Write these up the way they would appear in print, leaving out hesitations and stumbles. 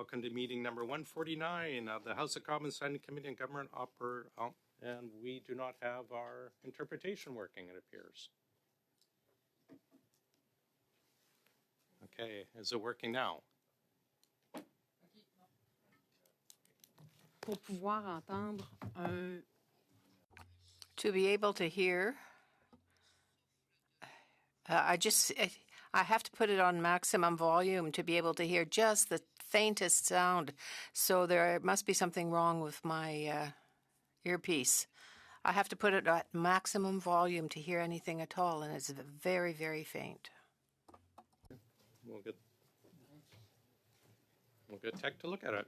Welcome to meeting number 149 of the House of Commons Standing Committee on Government and we do not have our interpretation working, it appears. Okay, is it working now? Pour pouvoir entendre To be able to hear, I have to put it on maximum volume to be able to hear just the faintest sound. So there must be something wrong with my earpiece. I have to put it at maximum volume to hear anything at all, and it's very, very faint. We'll get tech to look at it.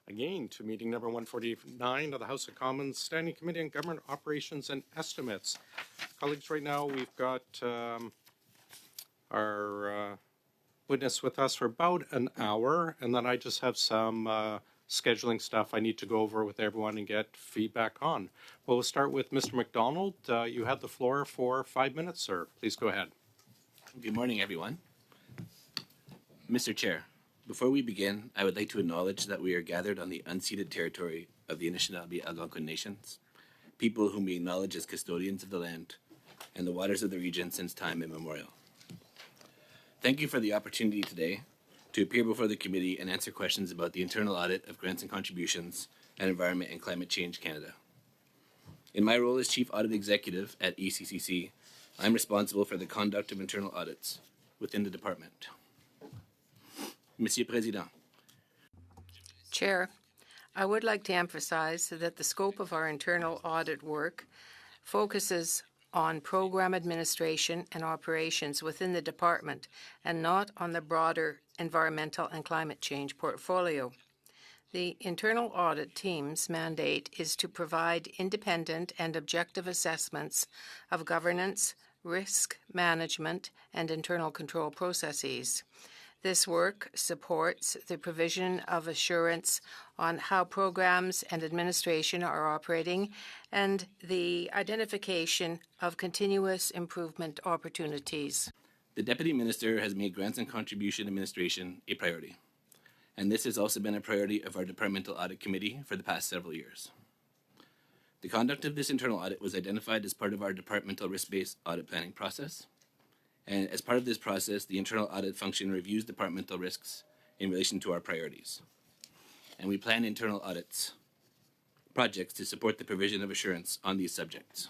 Again, to meeting number 149 of the House of Commons Standing Committee on Government Operations and Estimates. Colleagues, right now we've got our witness with us for about an hour, and then I just have some scheduling stuff I need to go over with everyone and get feedback on. Well, we'll start with Mr. McDonald. You have the floor for 5 minutes, sir. Please go ahead. Good morning, everyone. Mr. Chair, before we begin, I would like to acknowledge that we are gathered on the unceded territory of the Anishinaabe Algonquin Nations, people whom we acknowledge as custodians of the land and the waters of the region since time immemorial. Thank you for the opportunity today to appear before the committee and answer questions about the internal audit of grants and contributions and Environment and Climate Change Canada. In my role as Chief Audit Executive at ECCC, I'm responsible for the conduct of internal audits within the department. Monsieur Président. Chair, I would like to emphasize that the scope of our internal audit work focuses on program administration and operations within the department and not on the broader environmental and climate change portfolio. The internal audit team's mandate is to provide independent and objective assessments of governance, risk management, and internal control processes. This work supports the provision of assurance on how programs and administration are operating and the identification of continuous improvement opportunities. The Deputy Minister has made grants and contribution administration a priority, and this has also been a priority of our Departmental Audit Committee for the past several years. The conduct of this internal audit was identified as part of our departmental risk-based audit planning process. And as part of this process, the internal audit function reviews departmental risks in relation to our priorities. And we plan internal audits projects to support the provision of assurance on these subjects.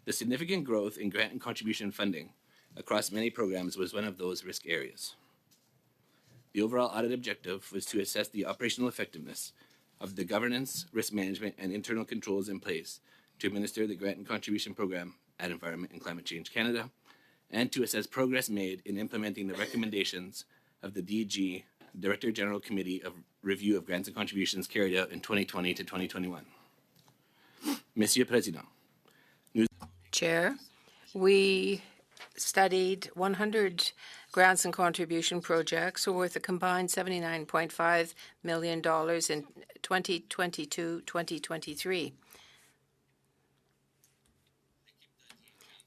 The significant growth in grant and contribution funding across many programs was one of those risk areas. The overall audit objective was to assess the operational effectiveness of the governance, risk management, and internal controls in place to administer the Grant and Contribution Program at Environment and Climate Change Canada, and to assess progress made in implementing the recommendations of the DG Director General Committee of Review of Grants and Contributions carried out in 2020 to 2021. Monsieur Président, Chair, we studied 100 grants and contribution projects worth a combined $79.5 million in 2022-2023.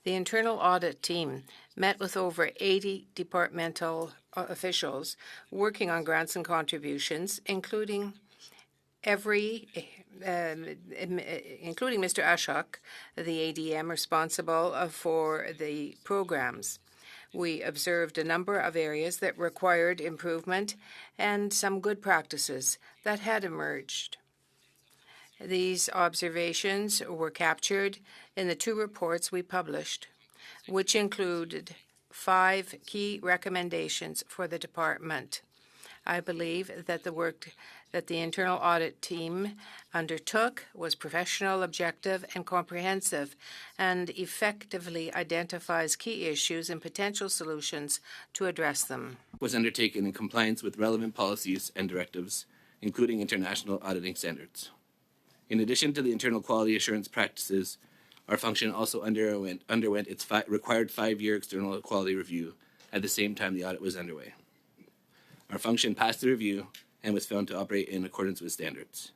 The internal audit team met with over 80 departmental officials working on grants and contributions, including Mr. Ashok, the ADM responsible for the programs. We observed a number of areas that required improvement and some good practices that had emerged. These observations were captured in the 2 reports we published, which included 5 key recommendations for the department. I believe that the work that the internal audit team undertook was professional, objective, and comprehensive, and effectively identifies key issues and potential solutions to address them. was undertaken in compliance with relevant policies and directives, including international auditing standards. In addition to the internal quality assurance practices, our function also underwent its required 5-year external quality review at the same time the audit was underway. Our function passed the review and was found to operate in accordance with standards.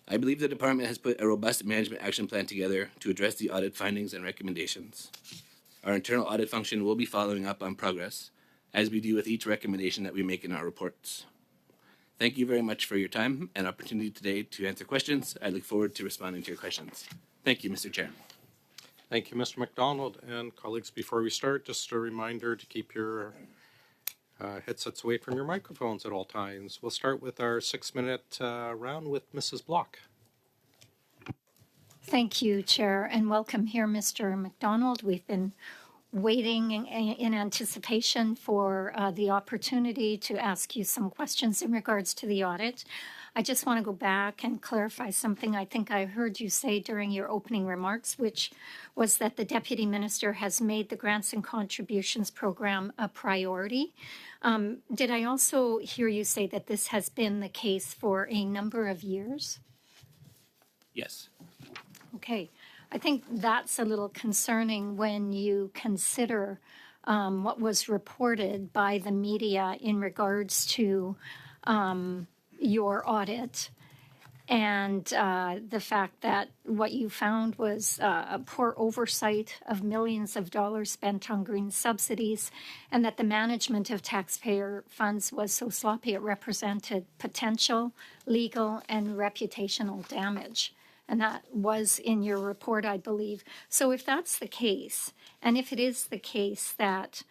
I believe the department has put a robust management action plan together to address the audit findings and recommendations. Our internal audit function will be following up on progress, as we do with each recommendation that we make in our reports. Thank you very much for your time and opportunity today to answer questions. I look forward to responding to your questions. Thank you, Mr. Chair. Thank you, Mr. McDonald. And colleagues, before we start, just a reminder to keep your headsets away from your microphones at all times. We'll start with our 6-minute round with Mrs. Block. Thank you, Chair, and welcome here, Mr. McDonald. We've been waiting in anticipation for the opportunity to ask you some questions in regards to the audit. I just want to go back and clarify something I think I heard you say during your opening remarks, which was that the Deputy Minister has made the Grants and Contributions Program a priority. Did I also hear you say that this has been the case for a number of years? Yes. Okay. I think that's a little concerning when you consider what was reported by the media in regards to your audit and the fact that what you found was a poor oversight of millions of dollars spent on green subsidies, and that the management of taxpayer funds was so sloppy it represented potential legal and reputational damage. And that was in your report, I believe. So if that's the case, and if it is the case that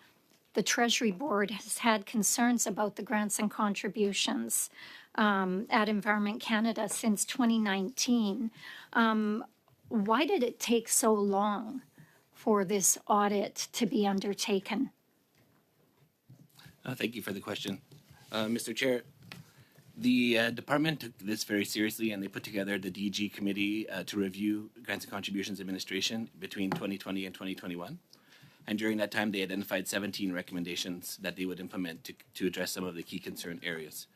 the Treasury Board has had concerns about the grants and contributions at Environment Canada since 2019, why did it take so long for this audit to be undertaken? Thank you for the question. Mr. Chair, the department took this very seriously, and they put together the DG committee to review grants and contributions administration between 2020 and 2021. And during that time, they identified 17 recommendations that they would implement to address some of the key concern areas.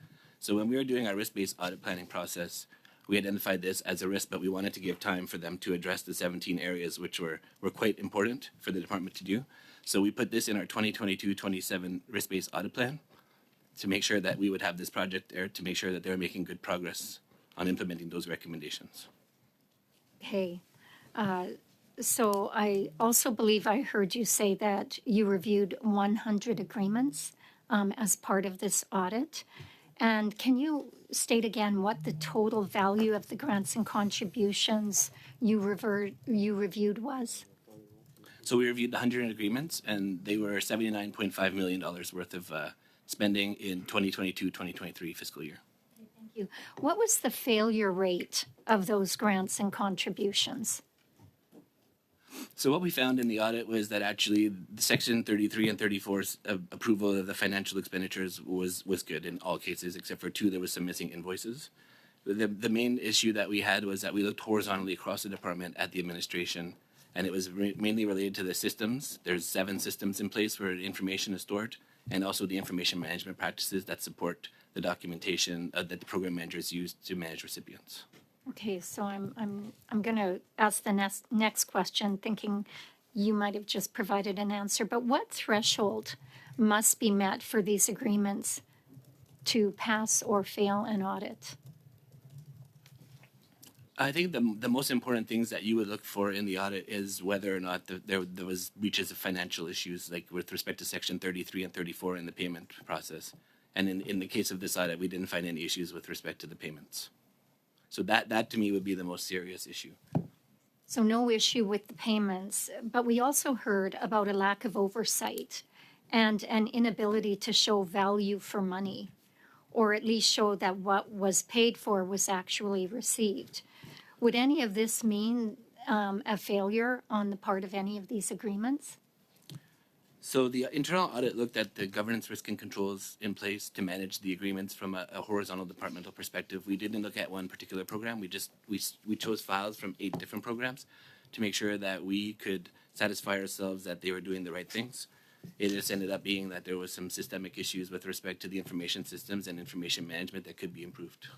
So when we were doing our risk-based audit planning process, we identified this as a risk, but we wanted to give time for them to address the 17 areas which were quite important for the department to do. So we put this in our 2022-27 risk-based audit plan to make sure that we would have this project there, to make sure that they're making good progress on implementing those recommendations. Okay. So I also believe I heard you say that you reviewed 100 agreements as part of this audit. And can you state again what the total value of the grants and contributions you reviewed was? So we reviewed 100 agreements, and they were $79.5 million worth of spending in 2022-2023 fiscal year. Thank you. What was the failure rate of those grants and contributions? So what we found in the audit was that actually the Section 33 and 34's approval of the financial expenditures was good in all cases, except for 2, there was some missing invoices. The main issue that we had was that we looked horizontally across the department at the administration, and it was mainly related to the systems. There's 7 systems in place where information is stored, and also the information management practices that support the documentation that the program managers use to manage recipients. Okay, so I'm going to ask the next question, thinking you might have just provided an answer. But what threshold must be met for these agreements to pass or fail an audit? I think the most important things that you would look for in the audit is whether or not there was breaches of financial issues, like with respect to Section 33 and 34 in the payment process. And in the case of this audit, we didn't find any issues with respect to the payments. So that to me would be the most serious issue. So no issue with the payments, but we also heard about a lack of oversight and an inability to show value for money, or at least show that what was paid for was actually received. Would any of this mean a failure on the part of any of these agreements? So the internal audit looked at the governance, risk, and controls in place to manage the agreements from a horizontal departmental perspective. We didn't look at one particular program. We chose files from 8 different programs to make sure that we could satisfy ourselves that they were doing the right things. It just ended up being that there was some systemic issues with respect to the information systems and information management that could be improved.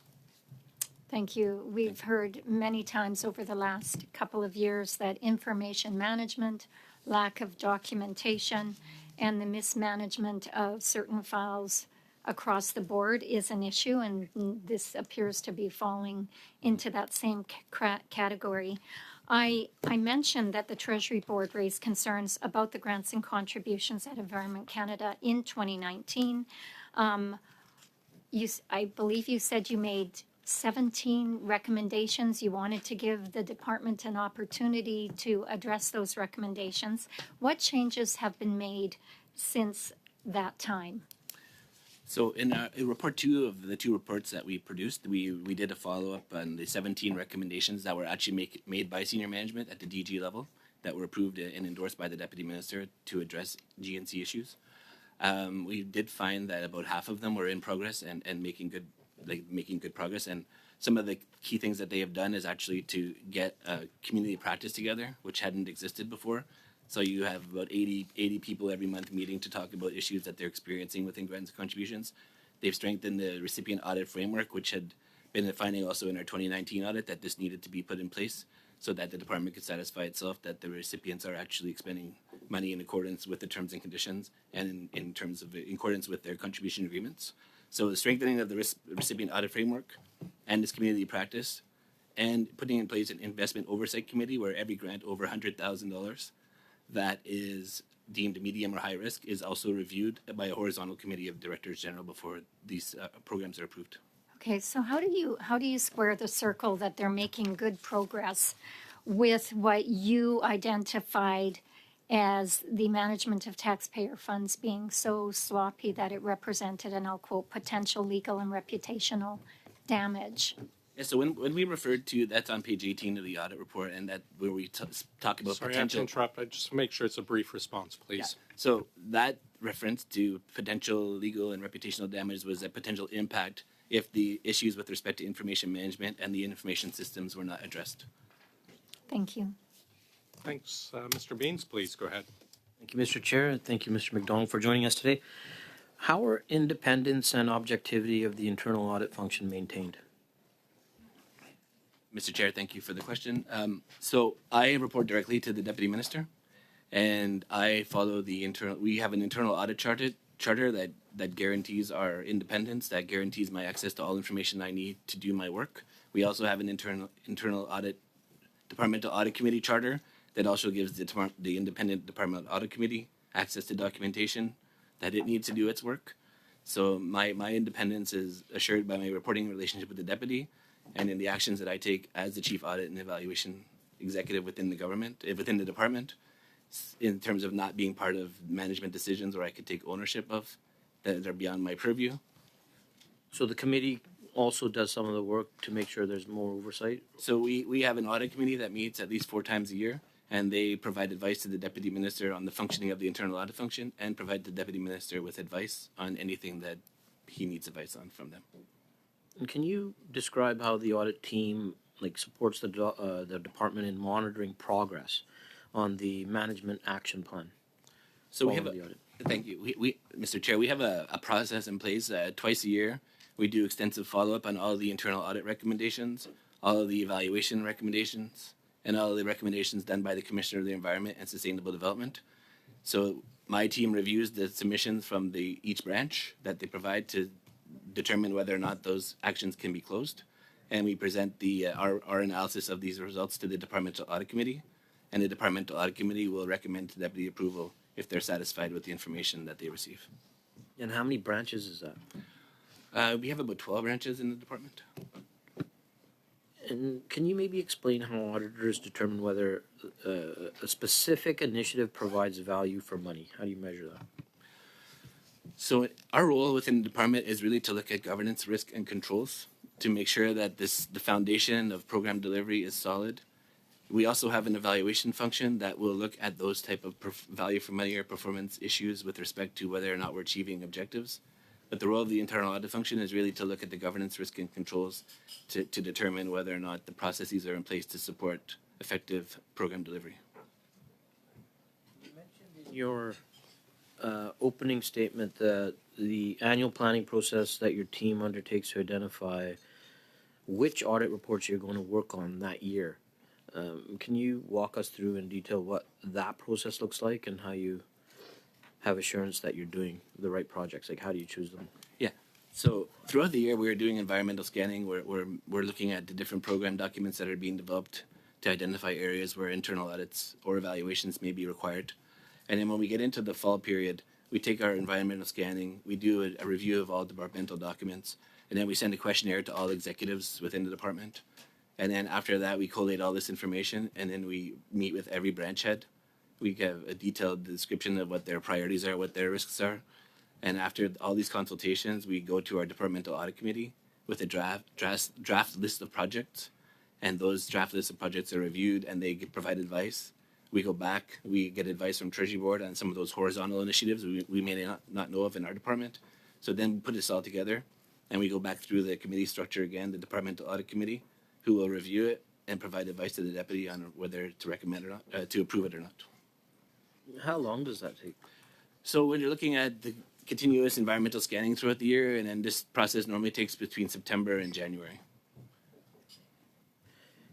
Thank you. We've heard many times over the last couple of years that information management, lack of documentation, and the mismanagement of certain files across the board is an issue, and this appears to be falling into that same category. I mentioned that the Treasury Board raised concerns about the grants and contributions at Environment Canada in 2019. I believe you said you made 17 recommendations. You wanted to give the department an opportunity to address those recommendations. What changes have been made since that time? So in report 2 of the 2 reports that we produced, we did a follow-up on the 17 recommendations that were actually made by senior management at the DG level that were approved and endorsed by the Deputy Minister to address GNC issues. We did find that about half of them were in progress and making good progress. And some of the key things that they have done is actually to get a community practice together, which hadn't existed before. So you have about 80 people every month meeting to talk about issues that they're experiencing within grants and contributions. They've strengthened the recipient audit framework, which had been a finding also in our 2019 audit that this needed to be put in place so that the department could satisfy itself that the recipients are actually expending money in accordance with the terms and conditions and in accordance with their contribution agreements. So the strengthening of the recipient audit framework and this community practice and putting in place an investment oversight committee where every grant over $100,000 that is deemed medium or high risk is also reviewed by a horizontal committee of directors general before these programs are approved. Okay, so how do you square the circle that they're making good progress with what you identified as the management of taxpayer funds being so sloppy that it represented, and I'll quote, potential legal and reputational damage? Yeah, so when we referred to, that's on page 18 of the audit report, and that where we talk about Sorry, I have to potential. interrupt. I just make sure it's a brief response, please. Yeah. So that reference to potential legal and reputational damage was a potential impact if the issues with respect to information management and the information systems were not addressed. Thank you. Thanks. Mr. Beans, please go ahead. Thank you, Mr. Chair, and thank you, Mr. McDonald, for joining us today. How are independence and objectivity of the internal audit function maintained? Mr. Chair, thank you for the question. So I report directly to the Deputy Minister, and I follow the internal. We have an internal audit charter that guarantees our independence, that guarantees my access to all information I need to do my work. We also have an internal audit departmental audit committee charter that also gives the independent departmental audit committee access to documentation that it needs to do its work. So my independence is assured by my reporting relationship with the deputy and in the actions that I take as the chief audit and evaluation executive within the government, within the department, in terms of not being part of management decisions where I could take ownership of that are beyond my purview. So the committee also does some of the work to make sure there's more oversight? So we have an audit committee that meets at least 4 times a year, and they provide advice to the deputy minister on the functioning of the internal audit function and provide the deputy minister with advice on anything that he needs advice on from them. And can you describe how the audit team supports the department in monitoring progress on the management action plan? So we have following the audit? thank you. Mr. Chair, we have a process in place. Twice a year, we do extensive follow-up on all the internal audit recommendations, all of the evaluation recommendations, and all of the recommendations done by the Commissioner of the Environment and Sustainable Development. So my team reviews the submissions from each branch that they provide to determine whether or not those actions can be closed. And we present our analysis of these results to the Departmental Audit Committee. And the Departmental Audit Committee will recommend to Deputy approval if they're satisfied with the information that they receive. And how many branches is that? We have about 12 branches in the department. And can you maybe explain how auditors determine whether a specific initiative provides value for money? How do you measure that? So our role within the department is really to look at governance, risk, and controls to make sure that the foundation of program delivery is solid. We also have an evaluation function that will look at those type of value for money or performance issues with respect to whether or not we're achieving objectives. But the role of the internal audit function is really to look at the governance, risk, and controls to determine whether or not the processes are in place to support effective program delivery. Your opening statement that the annual planning process that your team undertakes to identify which audit reports you're going to work on that year. Can you walk us through in detail what that process looks like and how you have assurance that you're doing the right projects? Like, how do you choose them? Yeah. So throughout the year, we're doing environmental scanning. We're looking at the different program documents that are being developed to identify areas where internal audits or evaluations may be required. And then when we get into the fall period, we take our environmental scanning, we do a review of all departmental documents, and then we send a questionnaire to all executives within the department. And then after that, we collate all this information, and then we meet with every branch head. We give a detailed description of what their priorities are, what their risks are. And after all these consultations, we go to our departmental audit committee with a draft list of projects. And those draft lists of projects are reviewed, and they provide advice. We go back, we get advice from Treasury Board on some of those horizontal initiatives we may not know of in our department. So then we put this all together, and we go back through the committee structure again, the departmental audit committee, who will review it and provide advice to the deputy on whether to recommend or not, to approve it or not. How long does that take? So when you're looking at the continuous environmental scanning throughout the year, and then this process normally takes between September and January.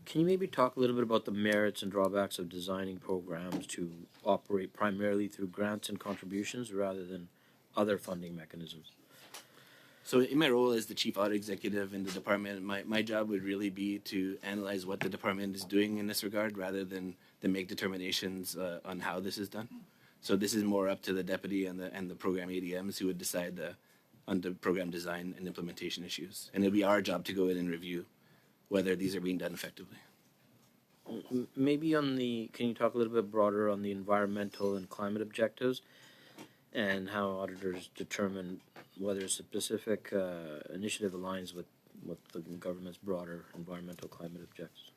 Can you maybe talk a little bit about the merits and drawbacks of designing programs to operate primarily through grants and contributions rather than other funding mechanisms? So in my role as the chief audit executive in the department, my job would really be to analyze what the department is doing in this regard rather than make determinations on how this is done. So this is more up to the deputy and the program ADMs who would decide on the program design and implementation issues. And it'll be our job to go in and review whether these are being done effectively. Maybe can you talk a little bit broader on the environmental and climate objectives and how auditors determine whether a specific initiative aligns with the government's broader environmental climate objectives?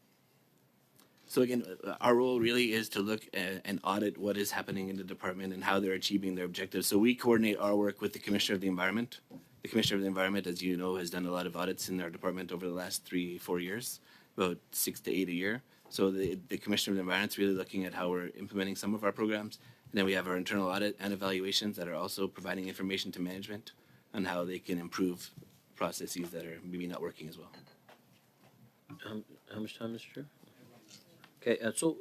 So again, our role really is to look and audit what is happening in the department and how they're achieving their objectives. So we coordinate our work with the Commissioner of the Environment. The Commissioner of the Environment, as you know, has done a lot of audits in our department over the last 3-4 years, about 6 to 8 a year. So the Commissioner of the Environment is really looking at how we're implementing some of our programs. And then we have our internal audit and evaluations that are also providing information to management on how they can improve processes that are maybe not working as well. How much time, Mr. Chair? Okay, so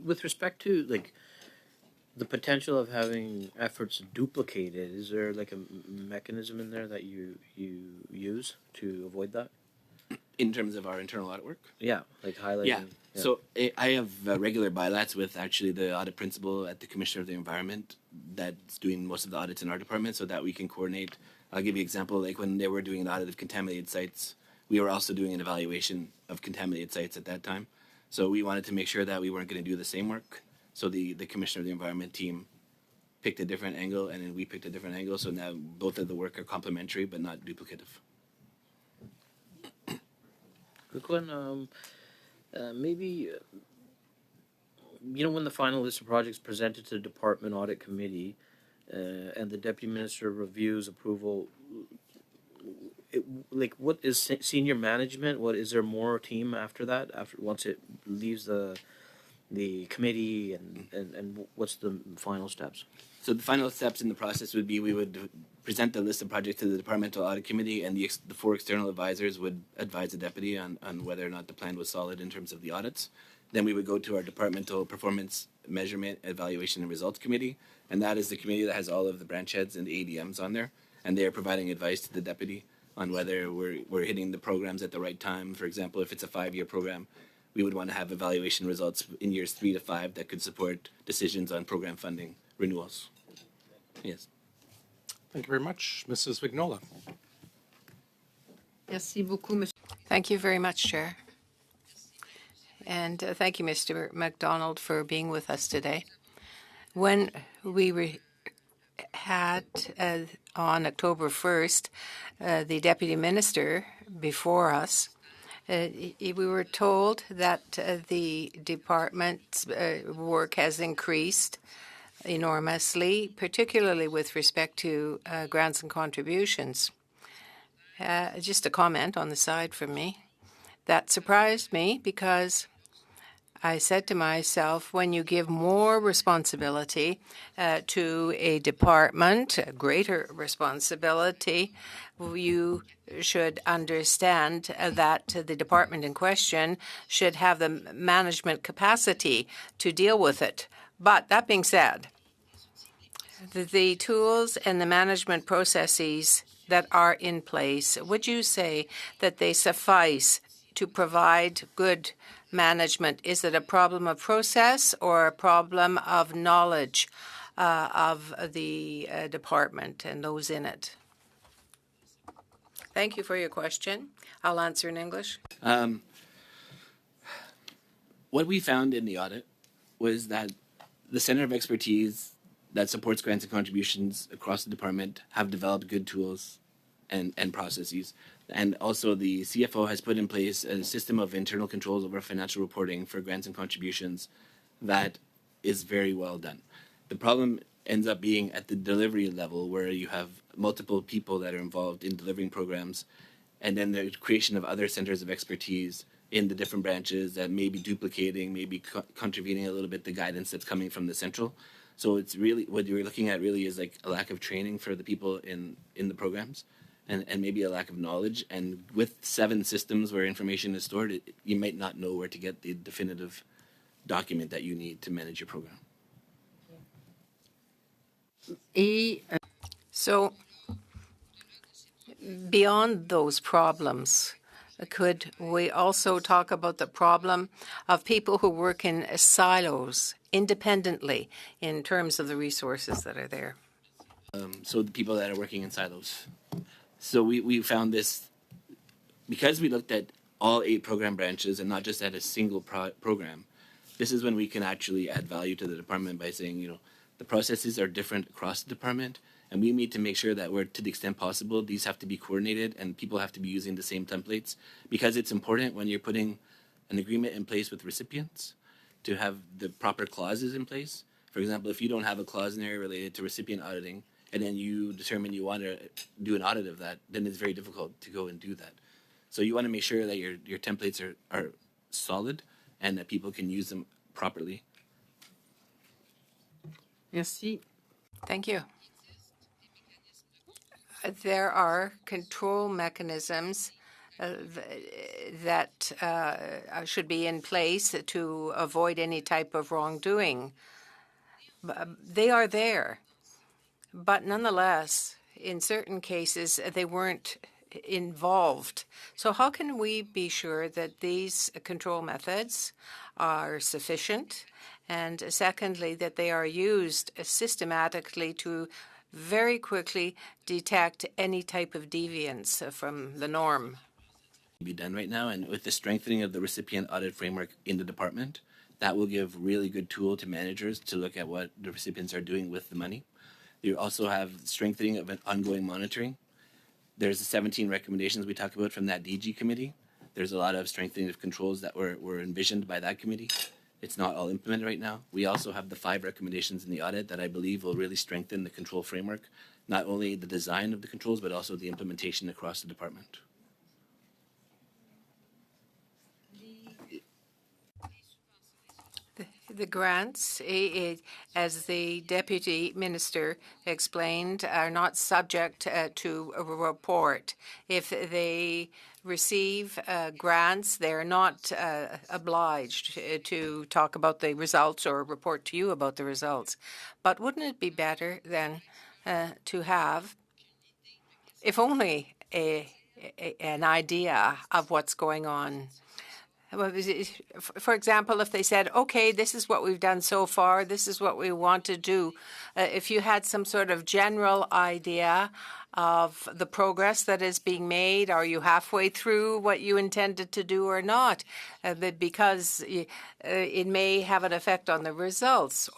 with respect to the potential of having efforts duplicated, is there a mechanism in there that you use to avoid that? In terms of our internal audit work? Yeah, highlighting. Yeah. So I have regular bilats with actually the audit principal at the Commissioner of the Environment that's doing most of the audits in our department so that we can coordinate. I'll give you an example, like when they were doing an audit of contaminated sites, we were also doing an evaluation of contaminated sites at that time. So we wanted to make sure that we weren't going to do the same work. So the Commissioner of the Environment team picked a different angle, and then we picked a different angle. So now both of the work are complementary but not duplicative. Quick one. Maybe when the final list of projects presented to the Department Audit Committee and the Deputy Minister reviews approval, like what is senior management? What is there more team after that? After once it leaves the committee and what's the final steps? So the final steps in the process would be we would present the list of projects to the Departmental Audit Committee, and the four external advisors would advise the deputy on whether or not the plan was solid in terms of the audits. Then we would go to our Departmental Performance Measurement, Evaluation, and Results Committee, and that is the committee that has all of the branch heads and the ADMs on there, and they are providing advice to the deputy on whether we're hitting the programs at the right time. For example, if it's a 5-year program, we would want to have evaluation results in years 3 to 5 that could support decisions on program funding renewals. Yes. Thank you very much. Mrs. Vignola. Merci beaucoup, Monsieur. Thank you very much, Chair. And thank you, Mr. MacDonald, for being with us today. When we had on October 1st the Deputy Minister before us, we were told that the department's work has increased enormously, particularly with respect to grants and contributions. Just a comment on the side from me. That surprised me because I said to myself, when you give more responsibility to a department, a greater responsibility, you should understand that the department in question should have the management capacity to deal with it. But that being said, the tools and the management processes that are in place, would you say that they suffice to provide good management? Is it a problem of process or a problem of knowledge of the department and those in it? Thank you for your question. I'll answer in English. What we found in the audit was that the Center of Expertise that supports grants and contributions across the department have developed good tools and processes. And also the CFO has put in place a system of internal controls over financial reporting for grants and contributions that is very well done. The problem ends up being at the delivery level, where you have multiple people that are involved in delivering programs, and then the creation of other centers of expertise in the different branches that may be duplicating, maybe contravening a little bit the guidance that's coming from the central. So it's really, what you're looking at really is like a lack of training for the people in the programs, and maybe a lack of knowledge. And with 7 systems where information is stored, you might not know where to get the definitive document that you need to manage your program. So beyond those problems, could we also talk about the problem of people who work in silos independently in terms of the resources that are there? So the people that are working in silos. So we found this because we looked at all 8 program branches and not just at a single program. This is when we can actually add value to the department by saying, the processes are different across the department, and we need to make sure that to the extent possible, these have to be coordinated and people have to be using the same templates, because it's important when you're putting an agreement in place with recipients to have the proper clauses in place. For example, if you don't have a clause in there related to recipient auditing, and then you determine you want to do an audit of that, then it's very difficult to go and do that. So you want to make sure that your templates are solid and that people can use them properly. Merci. Thank you. There are control mechanisms that should be in place to avoid any type of wrongdoing. They are there. But nonetheless, in certain cases, they weren't involved. So how can we be sure that these control methods are sufficient? And secondly, that they are used systematically to very quickly detect any type of deviance from the norm? Be done right now, and with the strengthening of the recipient audit framework in the department, that will give really good tool to managers to look at what the recipients are doing with the money. You also have strengthening of an ongoing monitoring. There's the 17 recommendations we talked about from that DG committee. There's a lot of strengthening of controls that were envisioned by that committee. It's not all implemented right now. We also have the 5 recommendations in the audit that I believe will really strengthen the control framework not only the design of the controls, but also the implementation across the department. The grants, as the Deputy Minister explained, are not subject to a report. If they receive grants, they're not obliged to talk about the results or report to you about the results. But wouldn't it be better then to have, if only an idea of what's going on? For example, if they said, okay, this is what we've done so far, this is what we want to do, if you had some sort of general idea of the progress that is being made, are you halfway through what you intended to do or not? Because it may have an effect on the results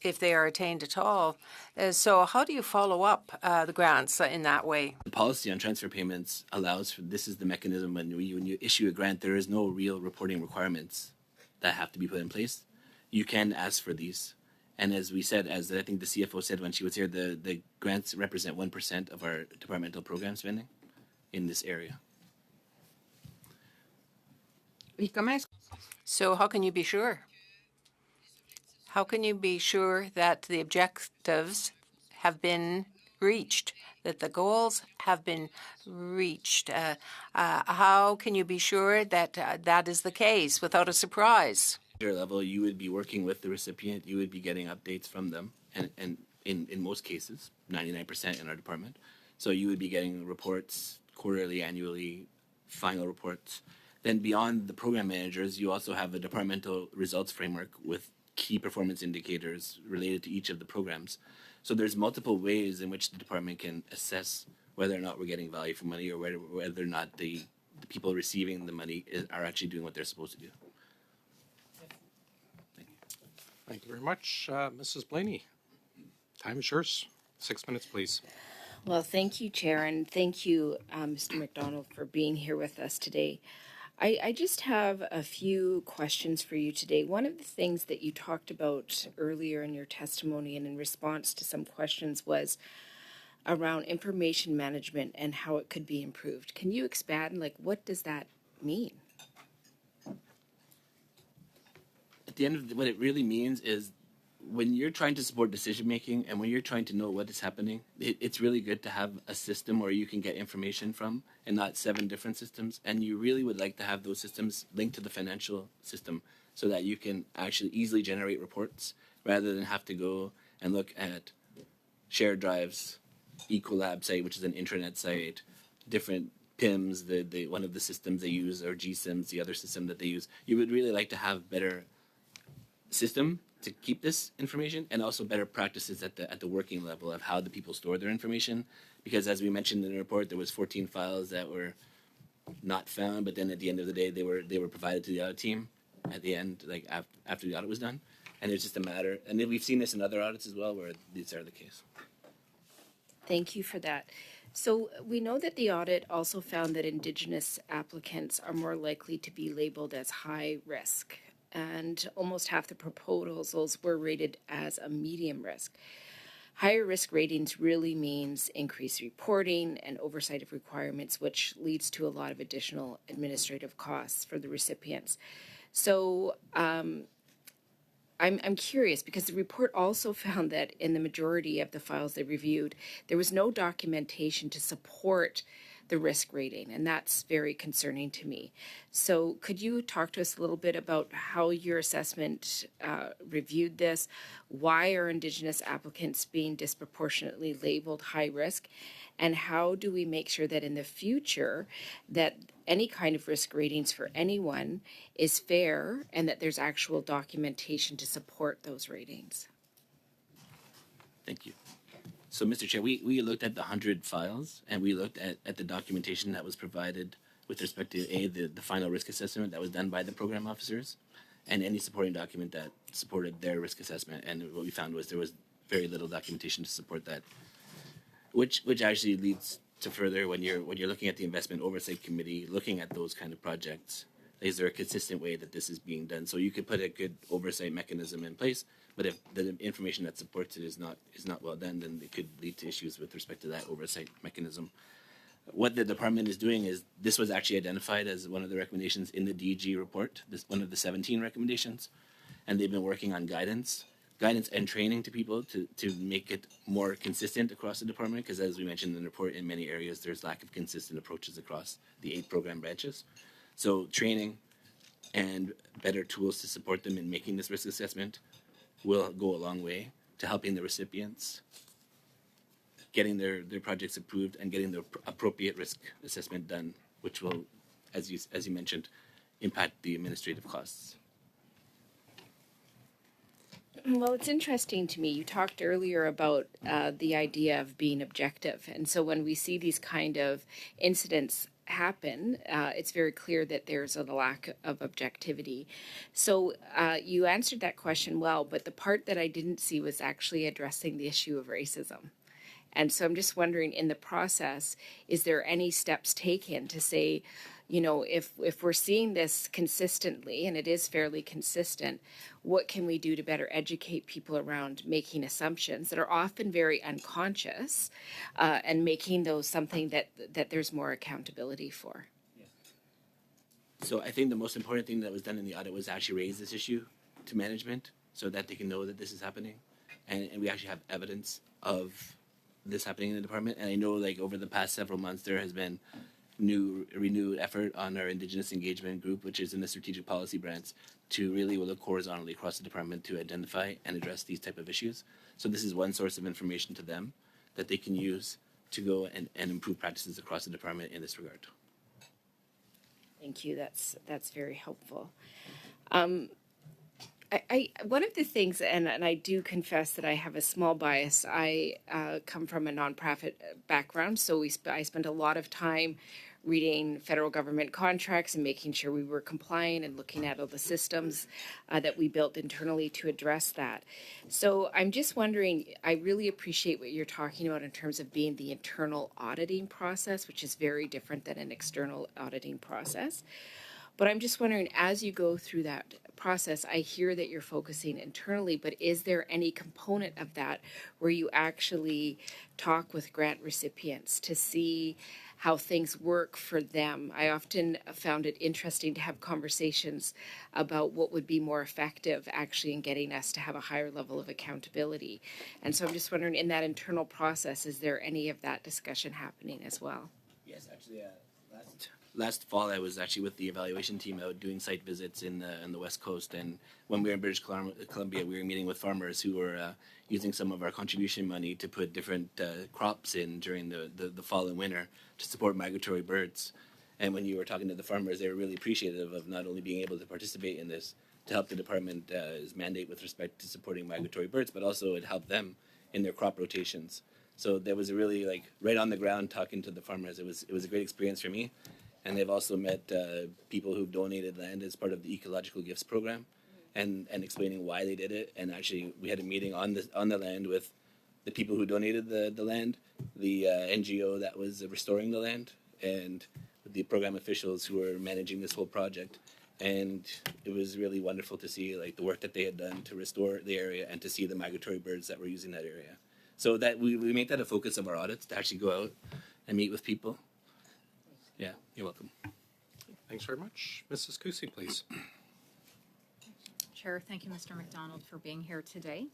if they are attained at all. So how do you follow up the grants in that way? The policy on transfer payments allows for this is the mechanism when you issue a grant, there is no real reporting requirements that have to be put in place. You can ask for these. And as we said, as I think the CFO said when she was here, the grants represent 1% of our departmental program spending in this area. So how can you be sure? How can you be sure that the objectives have been reached, that the goals have been reached? How can you be sure that that is the case without a surprise? Level, you would be working with the recipient, you would be getting updates from them, and in most cases, 99% in our department. So you would be getting reports quarterly, annually, final reports. Then beyond the program managers, you also have a departmental results framework with key performance indicators related to each of the programs. So there's multiple ways in which the department can assess whether or not we're getting value for money or whether or not the people receiving the money are actually doing what they're supposed to do. Thank you very much. Mrs. Blaney, time is yours. 6 minutes, please. Well, thank you, Chair, and thank you, Mr. McDonald, for being here with us today. I just have a few questions for you today. One of the things that you talked about earlier in your testimony and in response to some questions was around information management and how it could be improved. Can you expand, like, what does that mean? At the end of what it really means is when you're trying to support decision making and when you're trying to know what is happening, it's really good to have a system where you can get information from and not 7 different systems. And you really would like to have those systems linked to the financial system so that you can actually easily generate reports rather than have to go and look at shared drives, Ecolab site, which is an intranet site, different PIMS, the one of the systems they use, or GSIMS, the other system that they use. You would really like to have better system to keep this information and also better practices at the working level of how the people store their information, because as we mentioned in the report, there was 14 files that were not found, but then at the end of the day they were provided to the audit team at the end, like after the audit was done, and it's just a matter, and then we've seen this in other audits as well where these are the case. Thank you for that. So we know that the audit also found that Indigenous applicants are more likely to be labeled as high risk, and almost half the proposals were rated as a medium risk. Higher risk ratings really means increased reporting and oversight of requirements, which leads to a lot of additional administrative costs for the recipients. So I'm curious because the report also found that in the majority of the files they reviewed, there was no documentation to support the risk rating, and that's very concerning to me. So could you talk to us a little bit about how your assessment reviewed this? Why are Indigenous applicants being disproportionately labeled high risk? And how do we make sure that in the future that any kind of risk ratings for anyone is fair and that there's actual documentation to support those ratings? Thank you. So, Mr. Chair, we looked at the 100 files and we looked at the documentation that was provided with respect to the final risk assessment that was done by the program officers and any supporting document that supported their risk assessment. And what we found was there was very little documentation to support that, which actually leads to further when you're looking at the investment oversight committee, looking at those kind of projects. Is there a consistent way that this is being done? So you could put a good oversight mechanism in place, But if the information that supports it is not well done, then it could lead to issues with respect to that oversight mechanism. What the department is doing is this was actually identified as one of the recommendations in the DG report, this one of the 17 recommendations, and they've been working on guidance and training to people to make it more consistent across the department, because as we mentioned in the report, in many areas there's lack of consistent approaches across the 8 program branches. So training and better tools to support them in making this risk assessment will go a long way to helping the recipients getting their projects approved and getting the appropriate risk assessment done, which will, as you mentioned, impact the administrative costs. Well, it's interesting to me. You talked earlier about the idea of being objective. And so when we see these kind of incidents happen, it's very clear that there's a lack of objectivity. So you answered that question well, but the part that I didn't see was actually addressing the issue of racism. And so I'm just wondering, in the process, is there any steps taken to say, you know, if we're seeing this consistently, and it is fairly consistent, what can we do to better educate people around making assumptions that are often very unconscious, and making those something that there's more accountability for? So I think the most important thing that was done in the audit was actually raise this issue to management so that they can know that this is happening, and we actually have evidence of this happening in the department. And I know, like, over the past several months, there has been renewed effort on our Indigenous engagement group, which is in the strategic policy branch, to really look horizontally across the department to identify and address these type of issues. So this is one source of information to them that they can use to go and improve practices across the department in this regard. Thank you. That's very helpful. I one of the things, and I do confess that I have a small bias. I come from a nonprofit background, so I spent a lot of time reading federal government contracts and making sure we were compliant and looking at all the systems that we built internally to address that. So I'm just wondering, I really appreciate what you're talking about in terms of being the internal auditing process, which is very different than an external auditing process. But I'm just wondering, as you go through that process, I hear that you're focusing internally, but is there any component of that where you actually talk with grant recipients to see how things work for them? I often found it interesting to have conversations about what would be more effective actually in getting us to have a higher level of accountability. And so I'm just wondering, in that internal process, is there any of that discussion happening as well? Yes, actually, last fall I was actually with the evaluation team out doing site visits in the West Coast, and when we were in British Columbia, we were meeting with farmers who were using some of our contribution money to put different crops in during the fall and winter to support migratory birds. And when you were talking to the farmers, they were really appreciative of not only being able to participate in this to help the department's mandate with respect to supporting migratory birds, but also it helped them in their crop rotations. So there was a really, like, right on the ground talking to the farmers. It was a great experience for me. And they've also met people who've donated land as part of the Ecological Gifts program, and explaining why they did it. And actually, we had a meeting on the land with the people who donated the land, the NGO that was restoring the land, and the program officials who were managing this whole project. And it was really wonderful to see, like, the work that they had done to restore the area and to see the migratory birds that were using that area. So that we make that a focus of our audits, to actually go out and meet with people. Yeah, you're welcome. Thanks very much. Mrs. Kusi, please. Chair, thank you, Mr. McDonald, for being here today.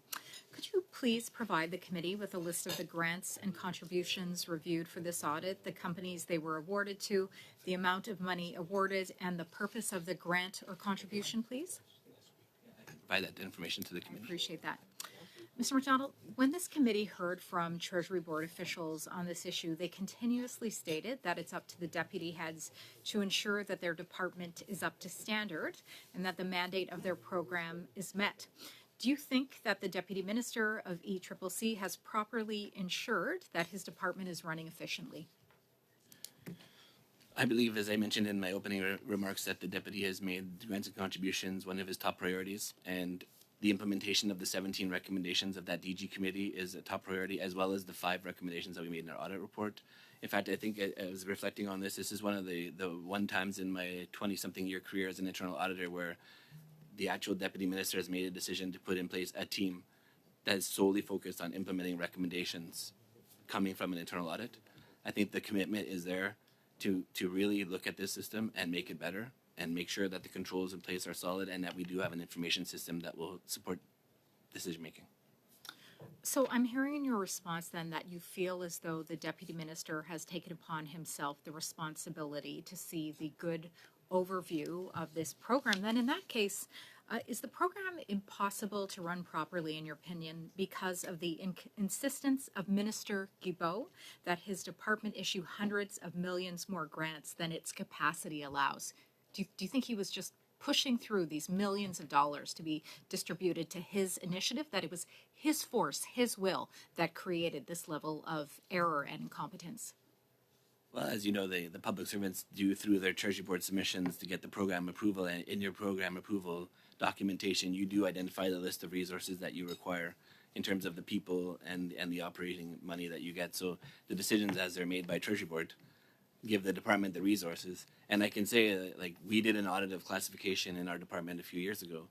Could you please provide the committee with a list of the grants and contributions reviewed for this audit, the companies they were awarded to, the amount of money awarded, and the purpose of the grant or contribution, please? Provide that information to the I committee. appreciate that. Mr. McDonald, when this committee heard from Treasury Board officials on this issue, they continuously stated that it's up to the deputy heads to ensure that their department is up to standard and that the mandate of their program is met. Do you think that the Deputy Minister of ECCC has properly ensured that his department is running efficiently? I believe, as I mentioned in my opening remarks, that the deputy has made grants and contributions one of his top priorities, and the implementation of the 17 recommendations of that DG committee is a top priority, as well as the 5 recommendations that we made in our audit report. In fact, I think I was reflecting on this. This is one of the one times in my 20-something year career as an internal auditor where the actual deputy minister has made a decision to put in place a team that is solely focused on implementing recommendations coming from an internal audit. I think the commitment is there to really look at this system and make it better and make sure that the controls in place are solid and that we do have an information system that will support decision making. So I'm hearing in your response then that you feel as though the deputy minister has taken upon himself the responsibility to see the good overview of this program. Then in that case, is the program impossible to run properly, in your opinion, because of the insistence of Minister Guilbeault that his department issue hundreds of millions more grants than its capacity allows? Do you think he was just pushing through these millions of dollars to be distributed to his initiative, that it was his force, his will that created this level of error and incompetence? Well, as you know, the public servants do through their Treasury Board submissions to get the program approval, and in your program approval documentation, you do identify the list of resources that you require in terms of the people and the operating money that you get. So the decisions as they're made by Treasury Board give the department the resources. And I can say, like, we did an audit of classification in our department a few years ago,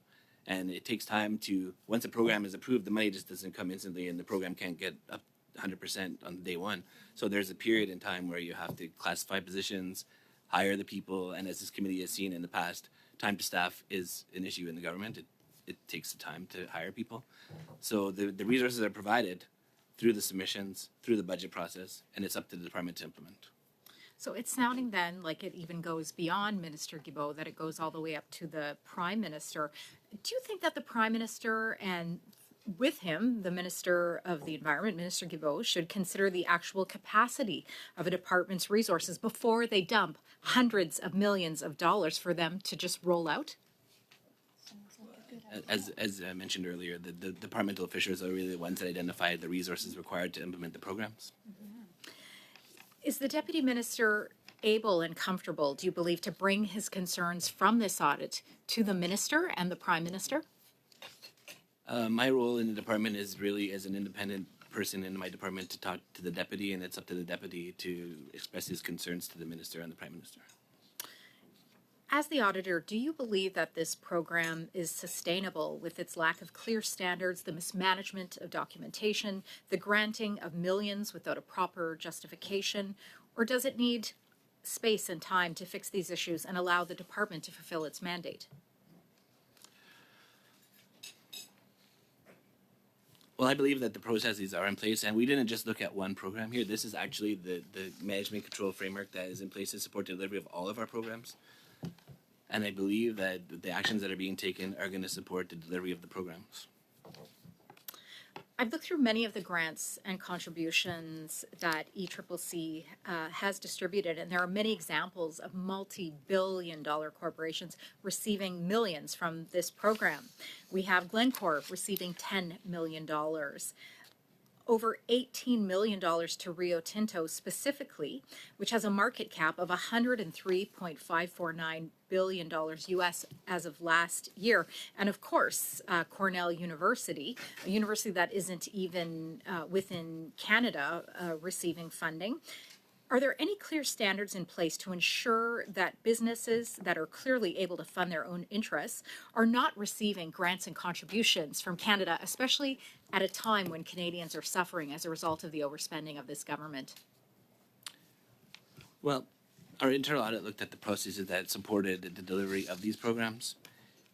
and it takes time to, once a program is approved, the money just doesn't come instantly, and the program can't get up 100% on day one. So there's a period in time where you have to classify positions, hire the people, and as this committee has seen in the past, time to staff is an issue in the government. It takes the time to hire people. So the resources are provided through the submissions, through the budget process, and it's up to the department to implement. So it's sounding then like it even goes beyond Minister Guilbeault, that it goes all the way up to the Prime Minister. Do you think that the Prime Minister and with him, the Minister of the Environment, Minister Guilbeault, should consider the actual capacity of a department's resources before they dump hundreds of millions of dollars for them to just roll out? As I mentioned earlier, the departmental officials are really the ones that identify the resources required to implement the programs. Is the Deputy Minister able and comfortable, do you believe, to bring his concerns from this audit to the Minister and the Prime Minister? My role in the department is really as an independent person in my department to talk to the deputy, and it's up to the deputy to express his concerns to the minister and the Prime Minister. As the auditor, do you believe that this program is sustainable with its lack of clear standards, the mismanagement of documentation, the granting of millions without a proper justification, or does it need space and time to fix these issues and allow the department to fulfill its mandate? Well, I believe that the processes are in place, and we didn't just look at one program here. This is actually the management control framework that is in place to support the delivery of all of our programs. And I believe that the actions that are being taken are going to support the delivery of the programs. I've looked through many of the grants and contributions that ECCC has distributed, and there are many examples of multi-billion-dollar corporations receiving millions from this program. We have Glencore receiving $10 million, over $18 million to Rio Tinto specifically, which has a market cap of $103.549 billion US as of last year. And of course, Cornell University, a university that isn't even within Canada, receiving funding. Are there any clear standards in place to ensure that businesses that are clearly able to fund their own interests are not receiving grants and contributions from Canada, especially at a time when Canadians are suffering as a result of the overspending of this government? Well, our internal audit looked at the processes that supported the delivery of these programs,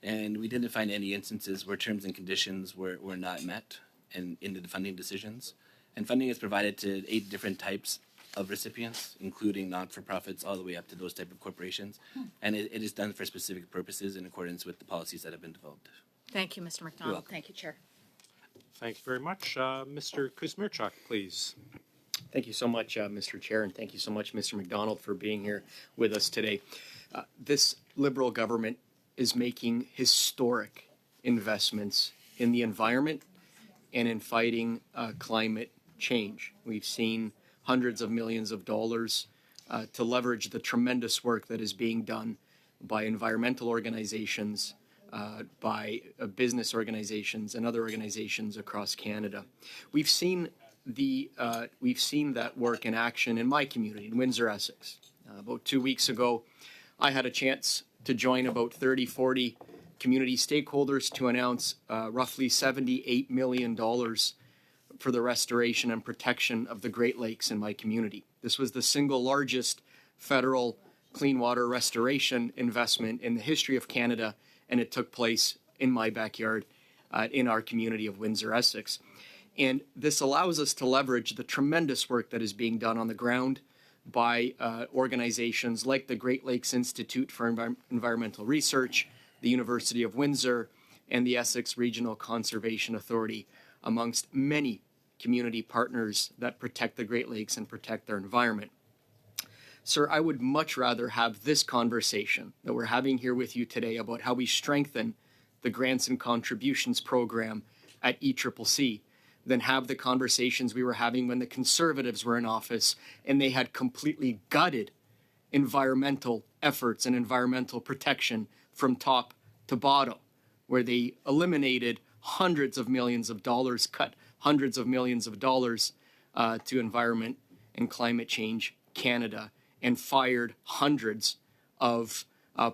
and we didn't find any instances where terms and conditions were not met in the funding decisions. And funding is provided to 8 different types of recipients, including not-for-profits all the way up to those type of corporations. And it is done for specific purposes in accordance with the policies that have been developed. Thank you, Mr. McDonald. welcome. Thank you, Chair. Thank you very much. Mr. Kuzmirchuk, please. Thank you so much, Mr. Chair, and thank you so much, Mr. McDonald, for being here with us today. This Liberal government is making historic investments in the environment and in fighting climate change. We've seen hundreds of millions of dollars to leverage the tremendous work that is being done by environmental organizations, by business organizations and other organizations across Canada. We've seen that work in action in my community, in Windsor, Essex. About 2 weeks ago, I had a chance to join about 30, 40 community stakeholders to announce roughly $78 million for the restoration and protection of the Great Lakes in my community. This was the single largest federal clean water restoration investment in the history of Canada, and it took place in my backyard in our community of Windsor, Essex. And this allows us to leverage the tremendous work that is being done on the ground by organizations like the Great Lakes Institute for Environmental Research, the University of Windsor, and the Essex Regional Conservation Authority, amongst many community partners that protect the Great Lakes and protect their environment. Sir, I would much rather have this conversation that we're having here with you today about how we strengthen the grants and contributions program at ECCC than have the conversations we were having when the Conservatives were in office and they had completely gutted environmental efforts and environmental protection from top to bottom, where they eliminated hundreds of millions of dollars, cut hundreds of millions of dollars to Environment and Climate Change Canada, and fired hundreds of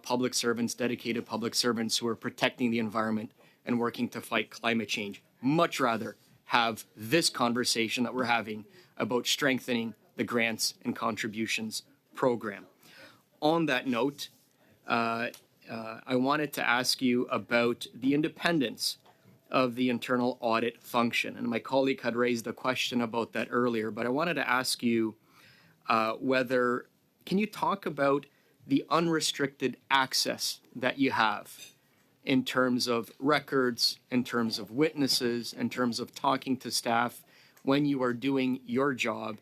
public servants, dedicated public servants who are protecting the environment and working to fight climate change. Much rather have this conversation that we're having about strengthening the grants and contributions program. On that note, I wanted to ask you about the independence of the internal audit function. And my colleague had raised a question about that earlier, but I wanted to ask you can you talk about the unrestricted access that you have in terms of records, in terms of witnesses, in terms of talking to staff when you are doing your job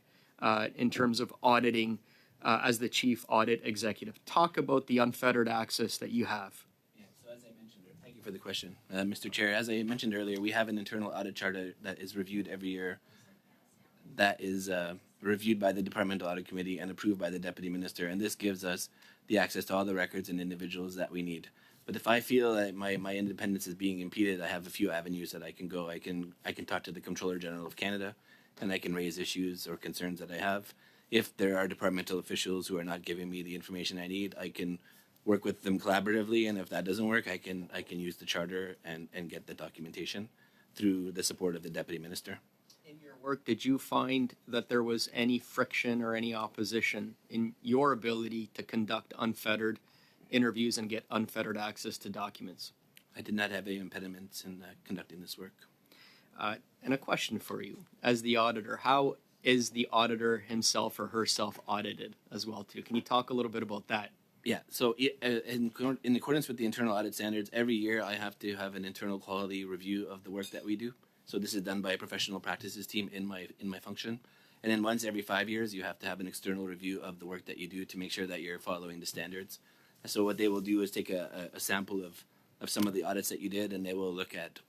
in terms of auditing as the chief audit executive? Talk about the unfettered access that you have. Yeah, so as I mentioned, thank you for the question, Mr. Chair. As I mentioned earlier, we have an internal audit charter that is reviewed every year. That is reviewed by the Departmental Audit Committee and approved by the Deputy Minister, and this gives us the access to all the records and individuals that we need. But if I feel that my independence is being impeded, I have a few avenues that I can go. I can talk to the Comptroller General of Canada, and I can raise issues or concerns that I have. If there are departmental officials who are not giving me the information I need, I can work with them collaboratively, and if that doesn't work, I can use the charter and get the documentation through the support of the Deputy Minister. In your work, did you find that there was any friction or any opposition in your ability to conduct unfettered interviews and get unfettered access to documents? I did not have any impediments in conducting this work. And a question for you, as the auditor, how is the auditor himself or herself audited as well too? Can you talk a little bit about that? Yeah, so in accordance with the internal audit standards, every year I have to have an internal quality review of the work that we do. So this is done by a professional practices team in my function. And then once every 5 years, you have to have an external review of the work that you do to make sure that you're following the standards. And so what they will do is take a sample of some of the audits that you did, and they will look at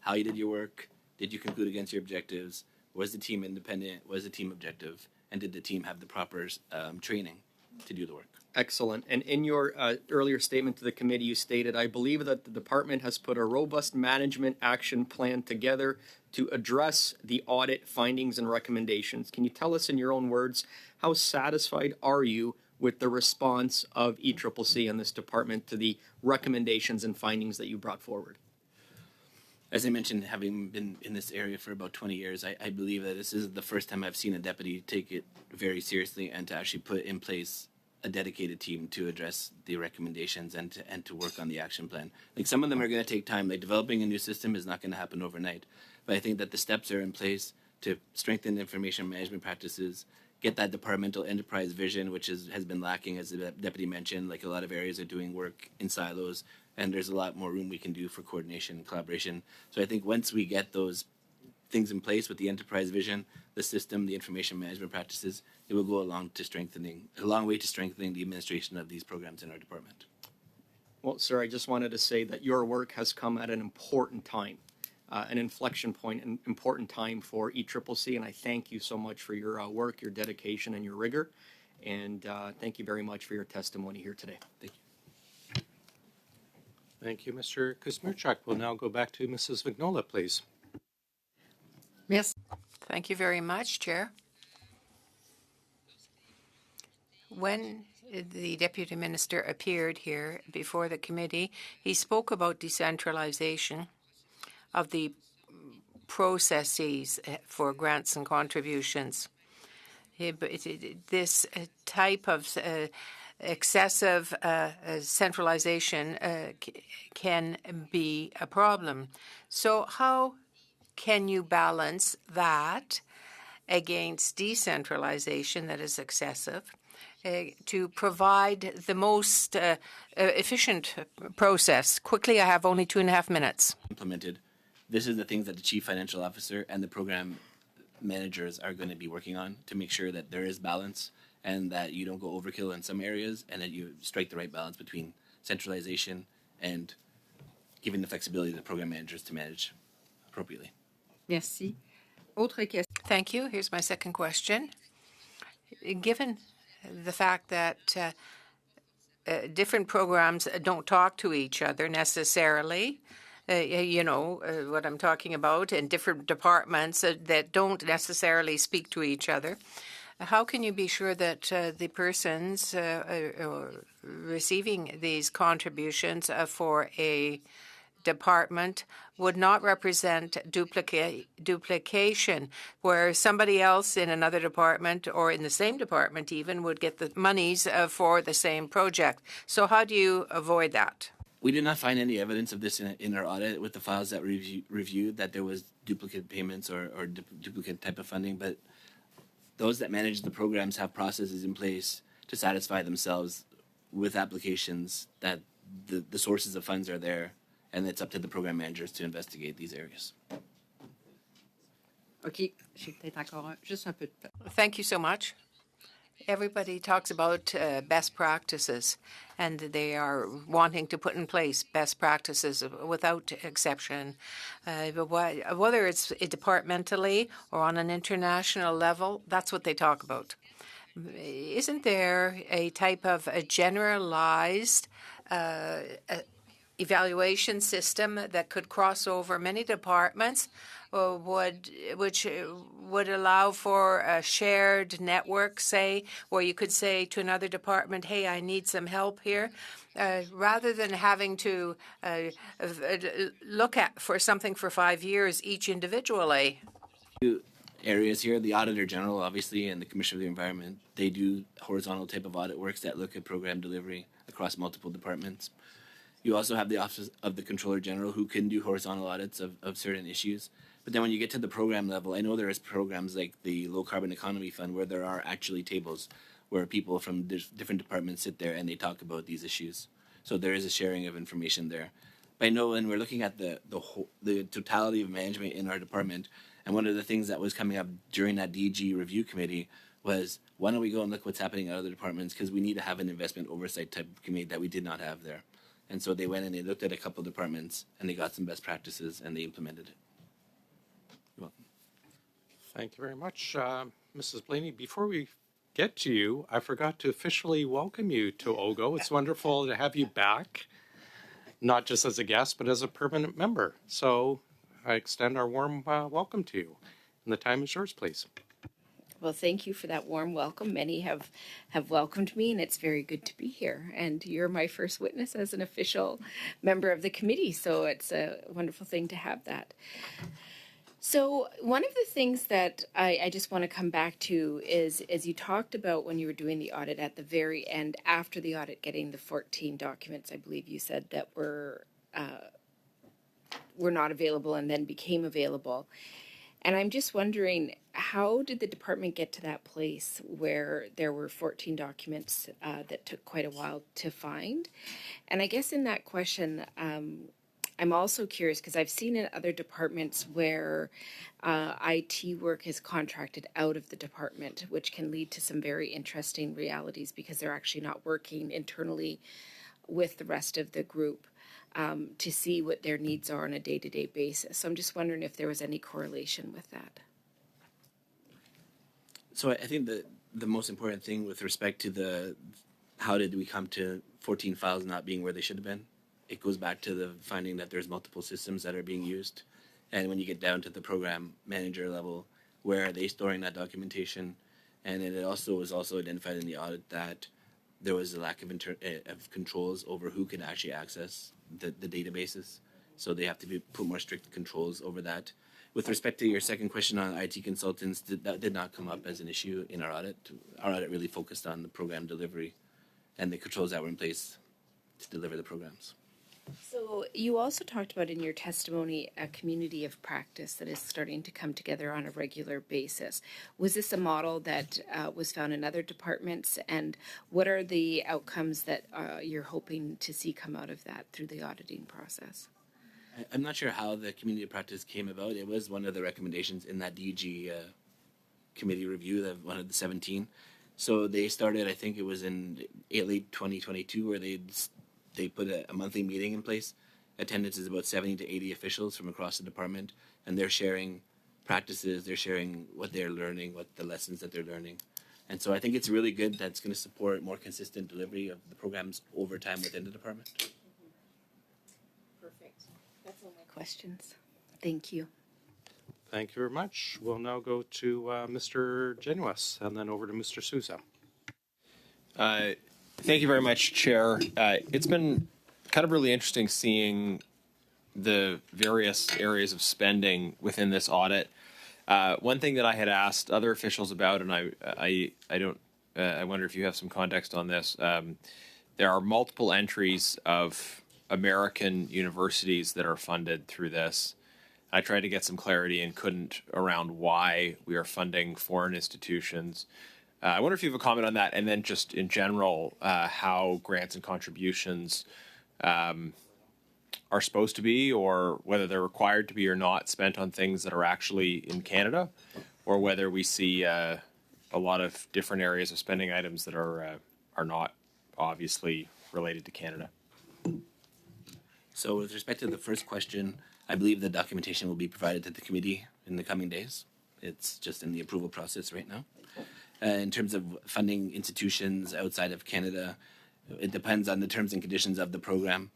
how you did your work. Did you conclude against your objectives? Was the team independent? Was the team objective? And did the team have the proper training to do the work? Excellent. And in your earlier statement to the committee, you stated, I believe that the department has put a robust management action plan together to address the audit findings and recommendations. Can you tell us in your own words, how satisfied are you with the response of ECCC and this department to the recommendations and findings that you brought forward? As I mentioned, having been in this area for about 20 years, I believe that this is the first time I've seen a deputy take it very seriously and to actually put in place a dedicated team to address the recommendations and to work on the action plan. Like, some of them are going to take time. Like, developing a new system is not going to happen overnight. But I think that the steps are in place to strengthen information management practices, get that departmental enterprise vision, which has been lacking, as the deputy mentioned. Like, a lot of areas are doing work in silos, and there's a lot more room we can do for coordination and collaboration. So I think once we get those things in place with the enterprise vision, the system, the information management practices, it will go a long way to strengthening the administration of these programs in our department. Well, sir, I just wanted to say that your work has come at an important time, an inflection point, an important time for ECCC, and I thank you so much for your work, your dedication, and your rigor. And thank you very much for your testimony here today. Thank you. Thank you, Mr. Kuzmirchuk. We'll now go back to Mrs. Vignola, please. Thank you very much, Chair. When the Deputy Minister appeared here before the committee, he spoke about decentralization of the processes for grants and contributions. This type of excessive centralization can be a problem. So how can you balance that against decentralization that is excessive to provide the most efficient process? Quickly, I have only 2.5 minutes. Implemented. This is the things that the chief financial officer and the program managers are going to be working on to make sure that there is balance and that you don't go overkill in some areas and that you strike the right balance between centralization and giving the flexibility to the program managers to manage appropriately. Merci. Autre question. Thank you. Here's my second question. Given the fact that different programs don't talk to each other necessarily, you know what I'm talking about, and different departments that don't necessarily speak to each other, how can you be sure that the persons receiving these contributions for a department would not represent duplication, where somebody else in another department or in the same department even would get the monies for the same project? So how do you avoid that? We did not find any evidence of this in our audit with the files that reviewed that there was duplicate payments or duplicate type of funding, but those that manage the programs have processes in place to satisfy themselves with applications that the sources of funds are there, and it's up to the program managers to investigate these areas. OK, j'ai peut-être encore juste un peu de temps. Thank you so much. Everybody talks about best practices, and they are wanting to put in place best practices without exception. Whether it's departmentally or on an international level, that's what they talk about. Isn't there a type of a generalized evaluation system that could cross over many departments, which would allow for a shared network, say, where you could say to another department, hey, I need some help here, rather than having to look at for something for 5 years each individually? Areas here, the Auditor General, obviously, and the Commissioner of the Environment, they do horizontal type of audit works that look at program delivery across multiple departments. You also have the Office of the Controller General who can do horizontal audits of certain issues. But then when you get to the program level, I know there is programs like the Low Carbon Economy Fund where there are actually tables where people from different departments sit there and they talk about these issues. So there is a sharing of information there. But I know when we're looking at the totality of management in our department, and one of the things that was coming up during that DG review committee was, why don't we go and look what's happening in other departments, because we need to have an investment oversight type of committee that we did not have there. And so they went and they looked at a couple of departments and they got some best practices and they implemented it. You're welcome. Thank you very much. Mrs. Blaney, before we get to you, I forgot to officially welcome you to OGO. It's wonderful to have you back, not just as a guest, but as a permanent member. So I extend our warm welcome to you. And the time is yours, please. Well, thank you for that warm welcome. Many have welcomed me, and it's very good to be here. And you're my first witness as an official member of the committee, so it's a wonderful thing to have that. So one of the things that I just want to come back to is, as you talked about when you were doing the audit at the very end, after the audit, getting the 14 documents, I believe you said, that were not available and then became available. And I'm just wondering, how did the department get to that place where there were 14 documents that took quite a while to find? And I guess in that question, I'm also curious, because I've seen in other departments where IT work is contracted out of the department, which can lead to some very interesting realities because they're actually not working internally with the rest of the group to see what their needs are on a day-to-day basis. So I'm just wondering if there was any correlation with that. So I think the most important thing with respect to how did we come to 14 files not being where they should have been, it goes back to the finding that there's multiple systems that are being used. And when you get down to the program manager level, where are they storing that documentation? And it also was also identified in the audit that there was a lack of of controls over who can actually access the databases. So they have to put more strict controls over that. With respect to your second question on IT consultants, that did not come up as an issue in our audit. Our audit really focused on the program delivery and the controls that were in place to deliver the programs. So you also talked about in your testimony a community of practice that is starting to come together on a regular basis. Was this a model that was found in other departments, and what are the outcomes that you're hoping to see come out of that through the auditing process? I'm not sure how the community of practice came about. It was one of the recommendations in that DG committee review, one of the 17. So they started, I think it was in late 2022, where they put a monthly meeting in place. Attendance is about 70 to 80 officials from across the department, and they're sharing practices, they're sharing what they're learning, what the lessons that they're learning. And so I think it's really good that's going to support more consistent delivery of the programs over time within the department. Perfect. That's all my questions. Thank you. Thank you very much. We'll now go to Mr. Genuis and then over to Mr. Souza. Thank you very much, Chair. It's been kind of really interesting seeing the various areas of spending within this audit. One thing that I had asked other officials about, and I wonder if you have some context on this. There are multiple entries of American universities that are funded through this. I tried to get some clarity and couldn't around why we are funding foreign institutions. I wonder if you have a comment on that, and then just in general, how grants and contributions are supposed to be, or whether they're required to be or not, spent on things that are actually in Canada, or whether we see a lot of different areas of spending items that are not obviously related to Canada. So with respect to the first question, I believe the documentation will be provided to the committee in the coming days. It's just in the approval process right now. In terms of funding institutions outside of Canada, it depends on the terms and conditions of the program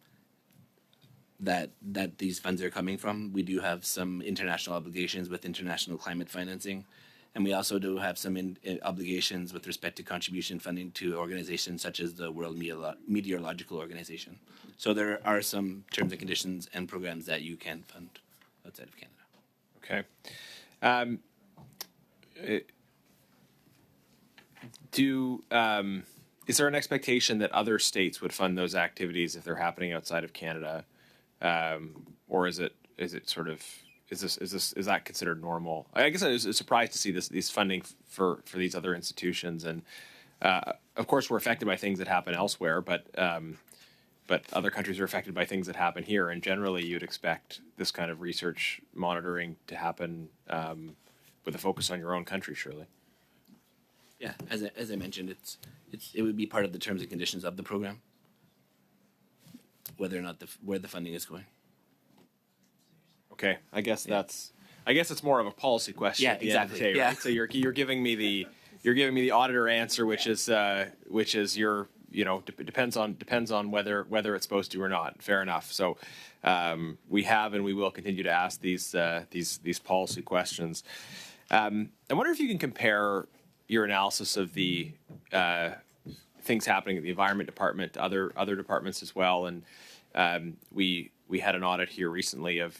that these funds are coming from. We do have some international obligations with international climate financing, and we also do have some obligations with respect to contribution funding to organizations such as the World Meteorological Organization. So there are some terms and conditions and programs that you can fund outside of Canada. Okay. Is there an expectation that other states would fund those activities if they're happening outside of Canada, or is that considered normal? I guess I was surprised to see these funding for these other institutions, and of course we're affected by things that happen elsewhere, but other countries are affected by things that happen here, and generally you'd expect this kind of research monitoring to happen with a focus on your own country, surely. Yeah, as I mentioned, it would be part of the terms and conditions of the program, whether or not where the funding is going. Okay, I guess it's more of a policy question. Yeah, at the end of the exactly. day, Yeah. right? So you're giving me the auditor answer, which is your depends on whether it's supposed to or not. Fair enough. So we have and we will continue to ask these policy questions. I wonder if you can compare your analysis of the things happening at the Environment Department to other departments as well. And we had an audit here recently of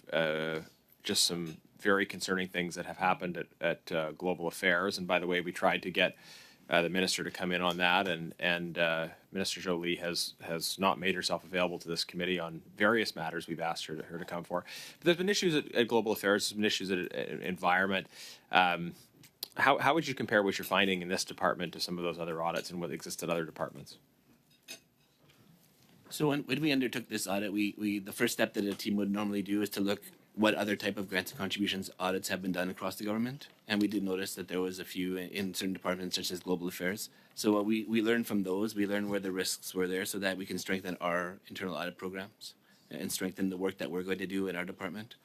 just some very concerning things that have happened at Global Affairs. And by the way, we tried to get the minister to come in on that, and Minister Jolie has not made herself available to this committee on various matters we've asked her to come for. But there's been issues at Global Affairs, there's been issues at Environment. How would you compare what you're finding in this department to some of those other audits and what exists at other departments? So when we undertook this audit, we the first step that a team would normally do is to look what other type of grants and contributions audits have been done across the government. And we did notice that there was a few in certain departments such as Global Affairs. So what we learned from those, we learned where the risks were there so that we can strengthen our internal audit programs and strengthen the work that we're going to do in our department.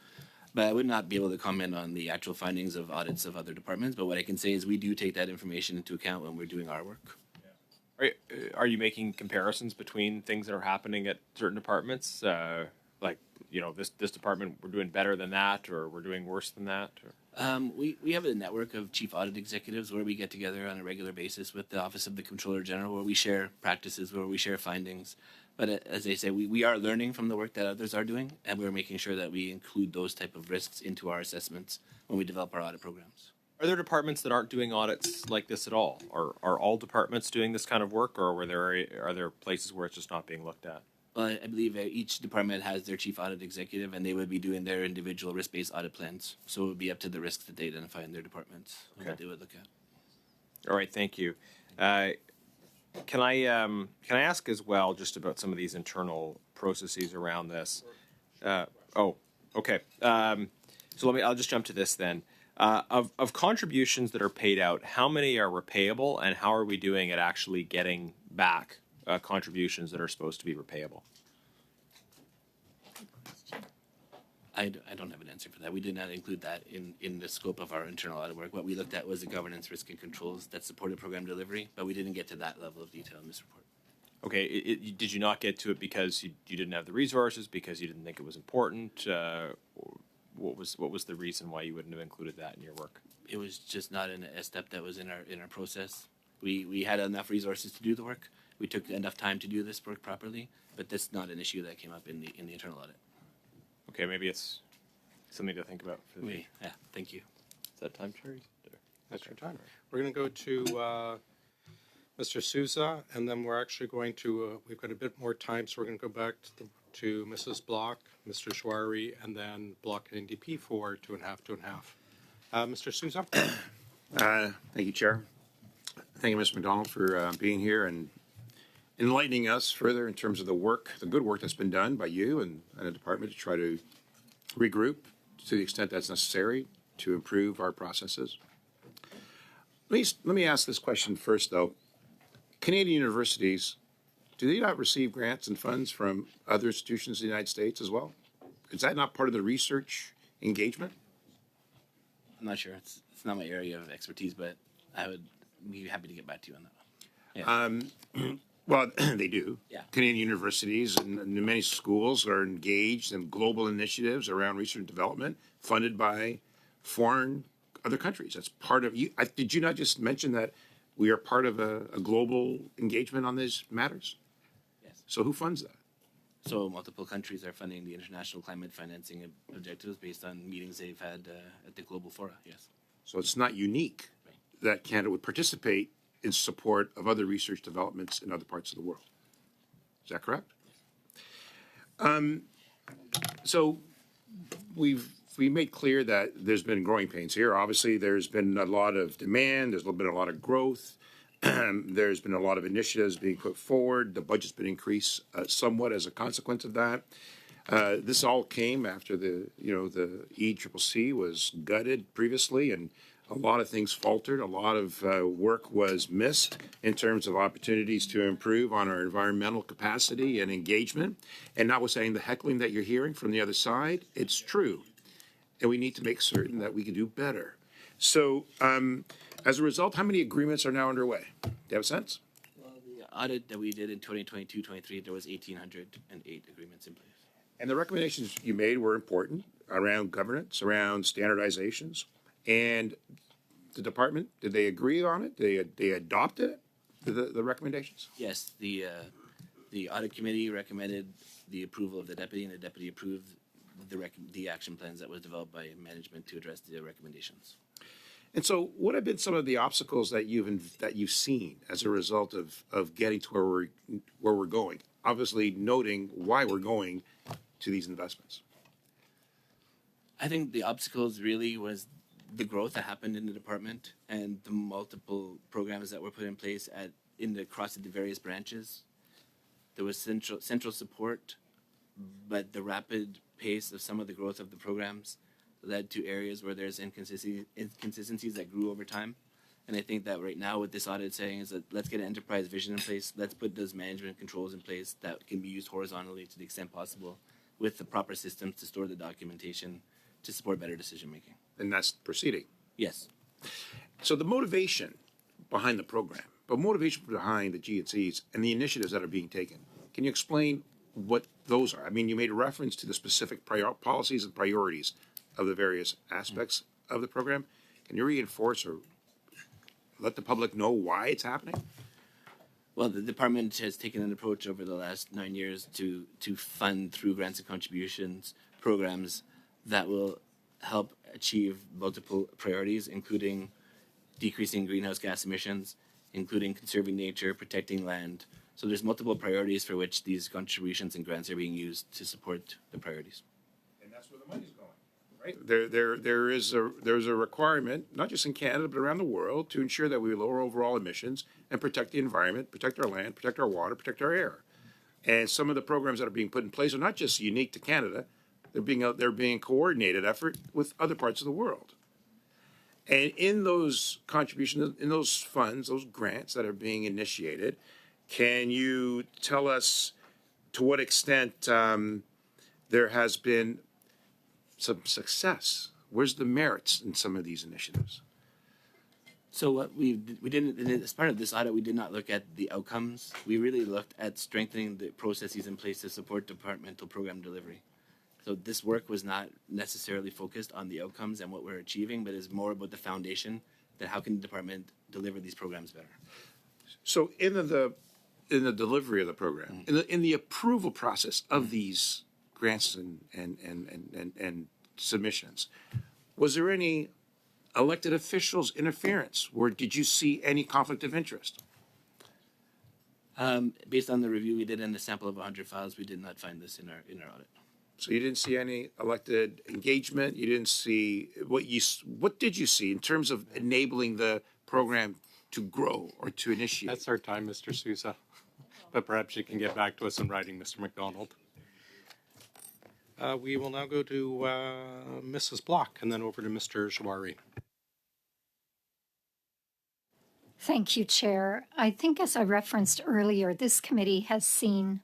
But I would not be able to comment on the actual findings of audits of other departments. But what I can say is we do take that information into account when we're doing our work. Are you making comparisons between things that are happening at certain departments? Like, this department, we're doing better than that, or we're doing worse than that? Or? We have a network of chief audit executives where we get together on a regular basis with the Office of the Comptroller General, where we share practices, where we share findings. But as I say, we are learning from the work that others are doing, and we're making sure that we include those type of risks into our assessments when we develop our audit programs. Are there departments that aren't doing audits like this at all? Are all departments doing this kind of work, or are there places where it's just not being looked at? Well, I believe each department has their chief audit executive, and they would be doing their individual risk-based audit plans. So it would be up to the risks that they identify in their departments and what they would look at. All right, thank you. Can I ask as well just about some of these internal processes around this? Okay. So I'll just jump to this then. Of contributions that are paid out, how many are repayable, and how are we doing at actually getting back contributions that are supposed to be repayable? I don't have an answer for that. We did not include that in the scope of our internal audit work. What we looked at was the governance, risk, and controls that supported program delivery, but we didn't get to that level of detail in this report. Okay, did you not get to it because you didn't have the resources, because you didn't think it was important? What was the reason why you wouldn't have included that in your work? It was just not a step that was in our process. We had enough resources to do the work. We took enough time to do this work properly, but that's not an issue that came up in the internal audit. Okay, maybe it's something to think about. For the Yeah, thank you. Is that time, Terry? That's your time. We're going to go to Mr. Souza, and then we're actually going to, we've got a bit more time, so we're going to go back to Mrs. Block, Mr. Shwari, and then Block and NDP for 2.5. Mr. Souza? Thank you, Chair. Thank you, Mr. McDonald, for being here and enlightening us further in terms of the work, the good work that's been done by you and the department to try to regroup to the extent that's necessary to improve our processes. Let me ask this question first, though. Canadian universities, do they not receive grants and funds from other institutions in the United States as well? Is that not part of the research engagement? I'm not sure. It's not my area of expertise, but I would be happy to get back to you on that one. Yeah. Well, they do. Yeah. Canadian universities and many schools are engaged in global initiatives around research and development funded by foreign other countries. That's part of you. Did you not just mention that we are part of a global engagement on these matters? Yes. So who funds that? So multiple countries are funding the international climate financing objectives based on meetings they've had at the global fora. Yes. So it's not unique that Canada would participate in support of other research developments in other parts of the world. Is that correct? So we made clear that there's been growing pains here. Obviously, there's been a lot of demand. There's been a lot of growth. There's been a lot of initiatives being put forward. The budget's been increased somewhat as a consequence of that. This all came after the ECCC was gutted previously, and a lot of things faltered. A lot of work was missed in terms of opportunities to improve on our environmental capacity and engagement. And notwithstanding the heckling that you're hearing from the other side, it's true. And we need to make certain that we can do better. So as a result, how many agreements are now underway? Do you have a sense? Well, the audit that we did in 2022-23, there was 1,808 agreements in place. And the recommendations you made were important around governance, around standardizations. And the department, did they agree on it? They adopted it, the recommendations? Yes, the audit committee recommended the approval of the deputy, and the deputy approved the action plans that was developed by management to address the recommendations. And so, what have been some of the obstacles that you've seen as a result of getting to where we're going? Obviously, noting why we're going to these investments. I think the obstacles really was the growth that happened in the department and the multiple programs that were put in place across the various branches. There was central support, but the rapid pace of some of the growth of the programs led to areas where there's inconsistencies that grew over time. And I think that right now what this audit is saying is that let's get an enterprise vision in place. Let's put those management controls in place that can be used horizontally to the extent possible with the proper systems to store the documentation to support better decision making. And that's proceeding. Yes. So the motivation behind the program, but motivation behind the GNCs and the initiatives that are being taken, can you explain what those are? I mean, you made a reference to the specific policies and priorities of the various aspects of the program. Can you reinforce or let the public know why it's happening? Well, the department has taken an approach over the last 9 years to fund through grants and contributions programs that will help achieve multiple priorities, including decreasing greenhouse gas emissions, including conserving nature, protecting land. So there's multiple priorities for which these contributions and grants are being used to support the priorities. And that's where the money's going, right? There's a requirement, not just in Canada, but around the world, to ensure that we lower overall emissions and protect the environment, protect our land, protect our water, protect our air. And some of the programs that are being put in place are not just unique to Canada, they're being coordinated effort with other parts of the world. And in those contributions, in those funds, those grants that are being initiated, can you tell us to what extent there has been some success? Where's the merits in some of these initiatives? So what we didn't, as part of this audit, we did not look at the outcomes. We really looked at strengthening the processes in place to support departmental program delivery. So this work was not necessarily focused on the outcomes and what we're achieving, but is more about the foundation, that how can the department deliver these programs better. So in the delivery of the program, in the approval process of these grants and submissions, was there any elected officials' interference, or did you see any conflict of interest? Based on the review we did and the sample of 100 files, we did not find this in our audit. So you didn't see any elected engagement. You didn't see what did you see in terms of enabling the program to grow or to initiate? That's our time, Mr. Sousa. But perhaps you can get back to us in writing, Mr. McDonald. We will now go to Mrs. Block and then over to Mr. Jawari. Thank you, Chair. I think as I referenced earlier, this committee has seen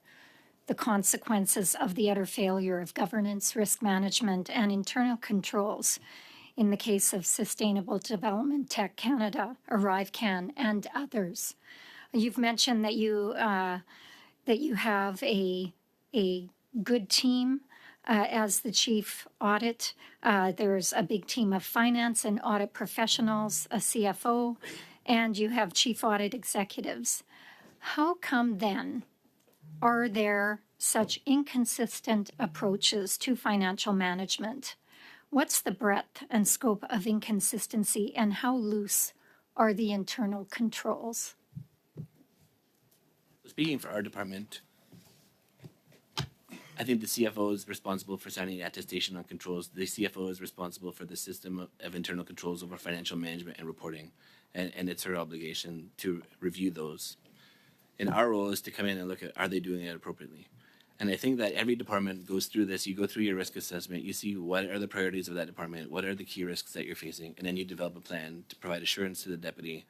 the consequences of the utter failure of governance, risk management, and internal controls in the case of Sustainable Development Tech Canada, ArriveCan, and others. You've mentioned that you have a good team as the chief audit. There's a big team of finance and audit professionals, a CFO, and you have chief audit executives. How come then are there such inconsistent approaches to financial management? What's the breadth and scope of inconsistency, and how loose are the internal controls? Speaking for our department, I think the CFO is responsible for signing the attestation on controls. The CFO is responsible for the system of internal controls over financial management and reporting, and it's her obligation to review those. And our role is to come in and look at, are they doing it appropriately? And I think that every department goes through this. You go through your risk assessment, you see what are the priorities of that department, what are the key risks that you're facing, and then you develop a plan to provide assurance to the deputy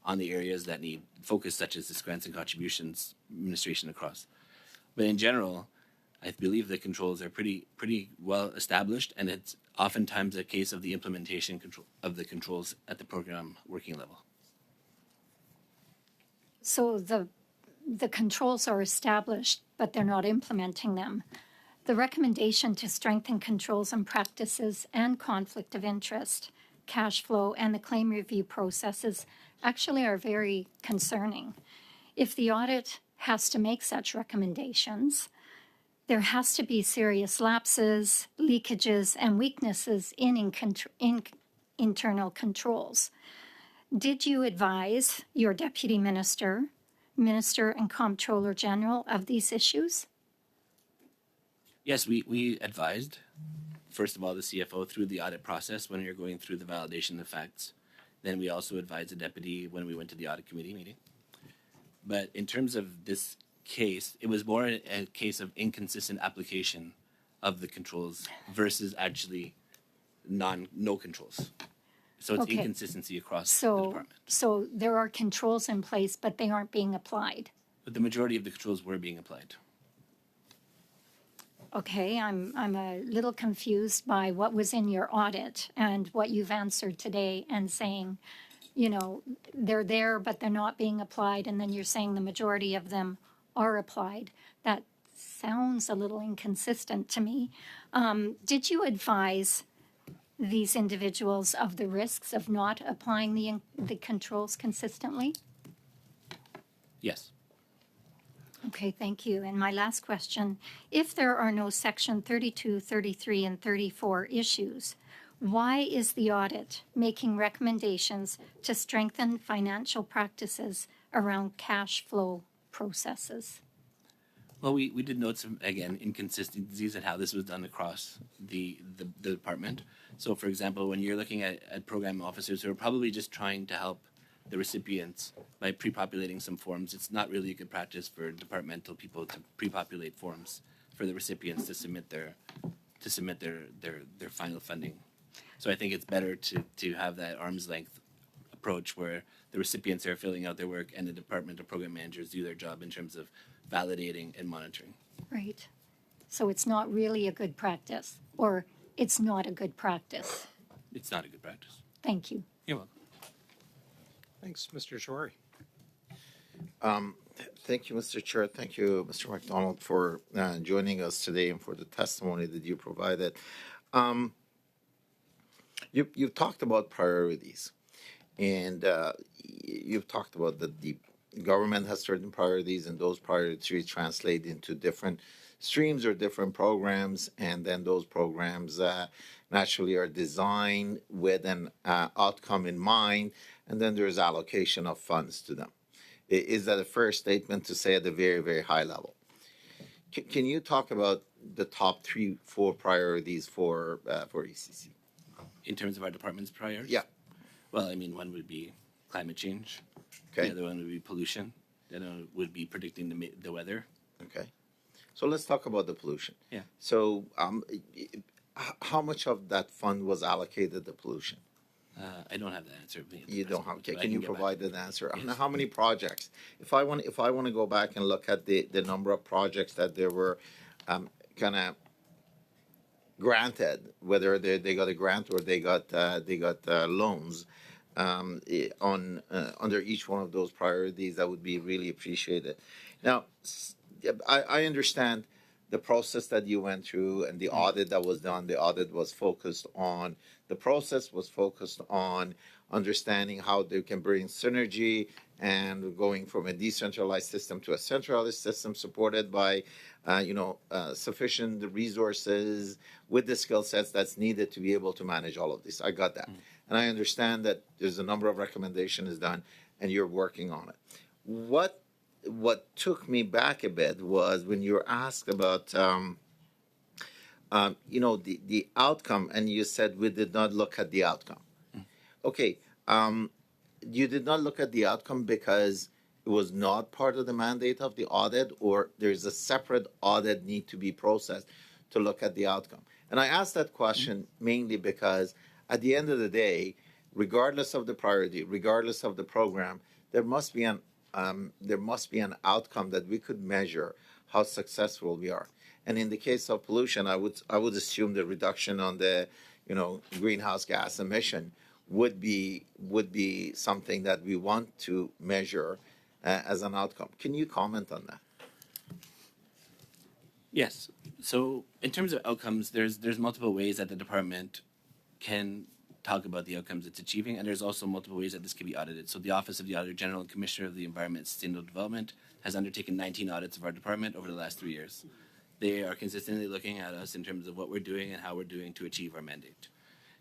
on the areas that need focus, such as this grants and contributions administration across. But in general, I believe the controls are pretty well established, and it's oftentimes a case of the implementation of the controls at the program working level. So the controls are established, but they're not implementing them. The recommendation to strengthen controls and practices and conflict of interest, cash flow, and the claim review processes actually are very concerning. If the audit has to make such recommendations, there has to be serious lapses, leakages, and weaknesses in internal controls. Did you advise your Deputy Minister and Comptroller General of these issues? Yes, we advised, first of all, the CFO through the audit process when you're going through the validation of facts. Then we also advised the deputy when we went to the audit committee meeting. But in terms of this case, it was more a case of inconsistent application of the controls versus actually no controls. So it's inconsistency across the department. So there are controls in place, but they aren't being applied. But the majority of the controls were being applied. Okay, I'm a little confused by what was in your audit and what you've answered today and saying, you know, they're there, but they're not being applied, and then you're saying the majority of them are applied. That sounds a little inconsistent to me. Did you advise these individuals of the risks of not applying the controls consistently? Yes. Okay, thank you. And my last question, if there are no Section 32, 33, and 34 issues, why is the audit making recommendations to strengthen financial practices around cash flow processes? Well, we did note some, again, inconsistencies in how this was done across the department. So, for example, when you're looking at program officers who are probably just trying to help the recipients by pre-populating some forms, it's not really a good practice for departmental people to pre-populate forms for the recipients to submit their final funding. So I think it's better to have that arm's length approach where the recipients are filling out their work and the department or program managers do their job in terms of validating and monitoring. Right. So it's not really a good practice, or it's not a good practice. It's not a good practice. Thank you. You're welcome. Thanks, Mr. Jory. Thank you, Mr. Chair. Thank you, Mr. McDonald, for joining us today and for the testimony that you provided. You've talked about priorities, and you've talked about that the government has certain priorities, and those priorities translate into different streams or different programs, and then those programs naturally are designed with an outcome in mind, and then there's allocation of funds to them. Is that a fair statement to say at a very, very high level? Can you talk about the top 3-4 priorities for ECC? In terms of our department's priorities? Yeah. Well, I mean, one would be climate change. Okay. The other one would be pollution. The other one would be predicting the weather. Okay. So let's talk about the pollution. Yeah. So how much of that fund was allocated to pollution? I don't have the answer. You don't have. But I Can you get back. provide an answer? Yes. How many projects? If I want to go back and look at the number of projects that there were kind of granted, whether they got a grant or they got loans under each one of those priorities, that would be really appreciated. Now, I understand the process that you went through and the audit that was done. The audit was focused on the process, was focused on understanding how they can bring synergy and going from a decentralized system to a centralized system supported by sufficient resources with the skill sets that's needed to be able to manage all of this. I got that. And I understand that there's a number of recommendations done and you're working on it. What took me back a bit was when you were asked about the outcome, and you said we did not look at the outcome. Okay, you did not look at the outcome because it was not part of the mandate of the audit, or there's a separate audit need to be processed to look at the outcome. And I asked that question mainly because at the end of the day, regardless of the priority, regardless of the program, there must be an outcome that we could measure how successful we are. And in the case of pollution, I would assume the reduction on the greenhouse gas emission would be something that we want to measure as an outcome. Can you comment on that? Yes. So in terms of outcomes, there's multiple ways that the department can talk about the outcomes it's achieving, and there's also multiple ways that this can be audited. So the Office of the Auditor General and Commissioner of the Environment and Sustainable Development has undertaken 19 audits of our department over the last 3 years. They are consistently looking at us in terms of what we're doing and how we're doing to achieve our mandate.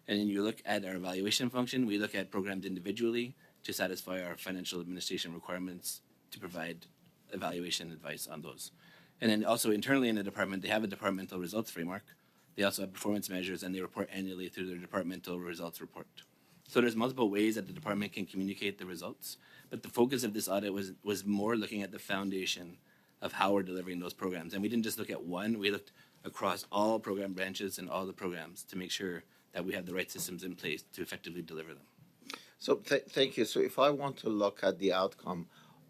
And then you look at our evaluation function, we look at programs individually to satisfy our financial administration requirements to provide evaluation advice on those. And then also internally in the department, they have a departmental results framework. They also have performance measures, and they report annually through their departmental results report. So there's multiple ways that the department can communicate the results, but the focus of this audit was more looking at the foundation of how we're delivering those programs. And we didn't just look at one, we looked across all program branches and all the programs to make sure that we have the right systems in place to effectively deliver them. So thank you. So if I want to look at the outcome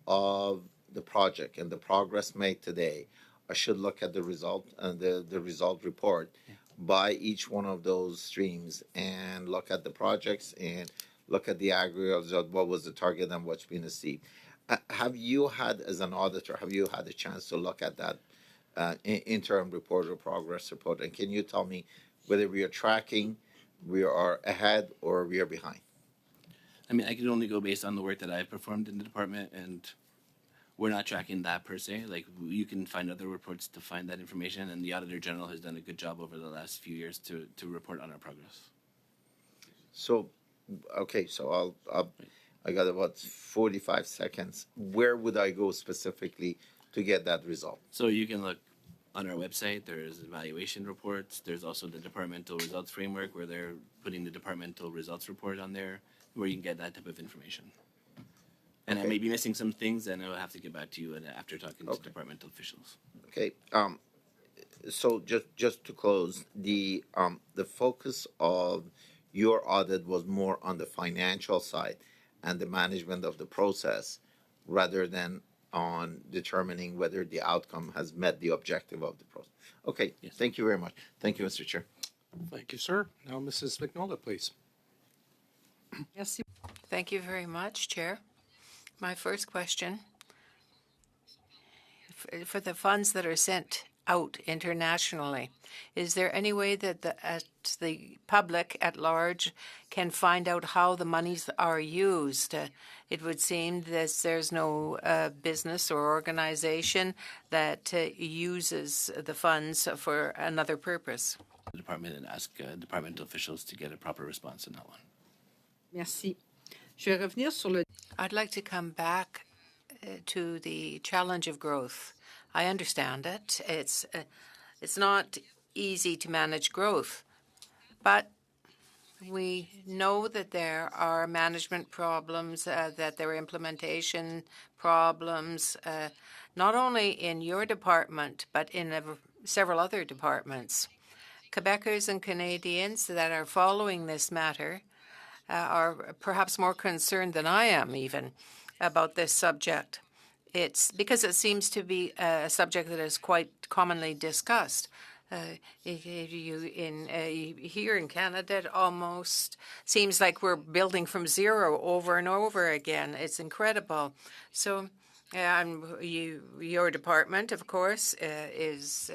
of the project and the progress made today, I should look at the result and the result report by each one of those streams and look at the projects and look at the aggregates of what was the target and what's been achieved. Have you had, as an auditor, have you had a chance to look at that interim report or progress report? And can you tell me whether we are tracking we are ahead or we are behind? I mean, I can only go based on the work that I've performed in the department, and we're not tracking that per se. Like, you can find other reports to find that information, and the Auditor General has done a good job over the last few years to report on our progress. So, okay, so I got about 45 seconds. Where would I go specifically to get that result? So you can look on our website. There's evaluation reports. There's also the departmental results framework where they're putting the departmental results report on there, where you can get that type of information. And I may be missing some things, and I'll have to get back to you after talking to departmental officials. Okay. So just to close, the focus of your audit was more on the financial side and the management of the process, rather than on determining whether the outcome has met the objective of the process. Okay. Yes. Thank you very much. Thank you, Mr. Chair. Thank you, sir. Now, Mrs. McNulty, please. Merci. Thank you very much, Chair. My first question, for the funds that are sent out internationally, is there any way that the public at large can find out how the monies are used? It would seem that there's no business or organization that uses the funds for another purpose. The department and ask departmental officials to get a proper response on that one. Merci. Je vais revenir sur le... I'd like to come back to the challenge of growth. I understand it. It's not easy to manage growth, but we know that there are management problems, that there are implementation problems, not only in your department, but in several other departments. Quebecers and Canadians that are following this matter are perhaps more concerned than I am even about this subject. It's because it seems to be a subject that is quite commonly discussed. Here in Canada, it almost seems like we're building from zero over and over again. It's incredible. So your department, of course, is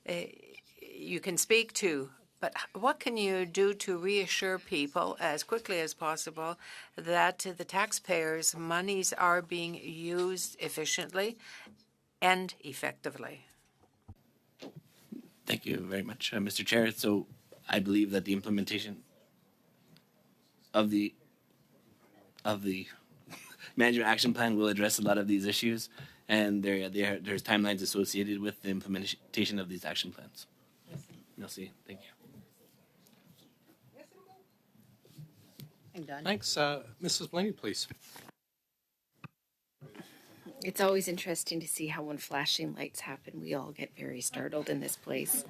you can speak to. But what can you do to reassure people as quickly as possible that the taxpayers' monies are being used efficiently and effectively? Thank you very much, Mr. Chair. So I believe that the implementation of the management action plan will address a lot of these issues, and there's timelines associated with the implementation of these action plans. Merci. Thank you. Thanks. Mrs. Blaney, please. It's always interesting to see how when flashing lights happen, we all get very startled in this place.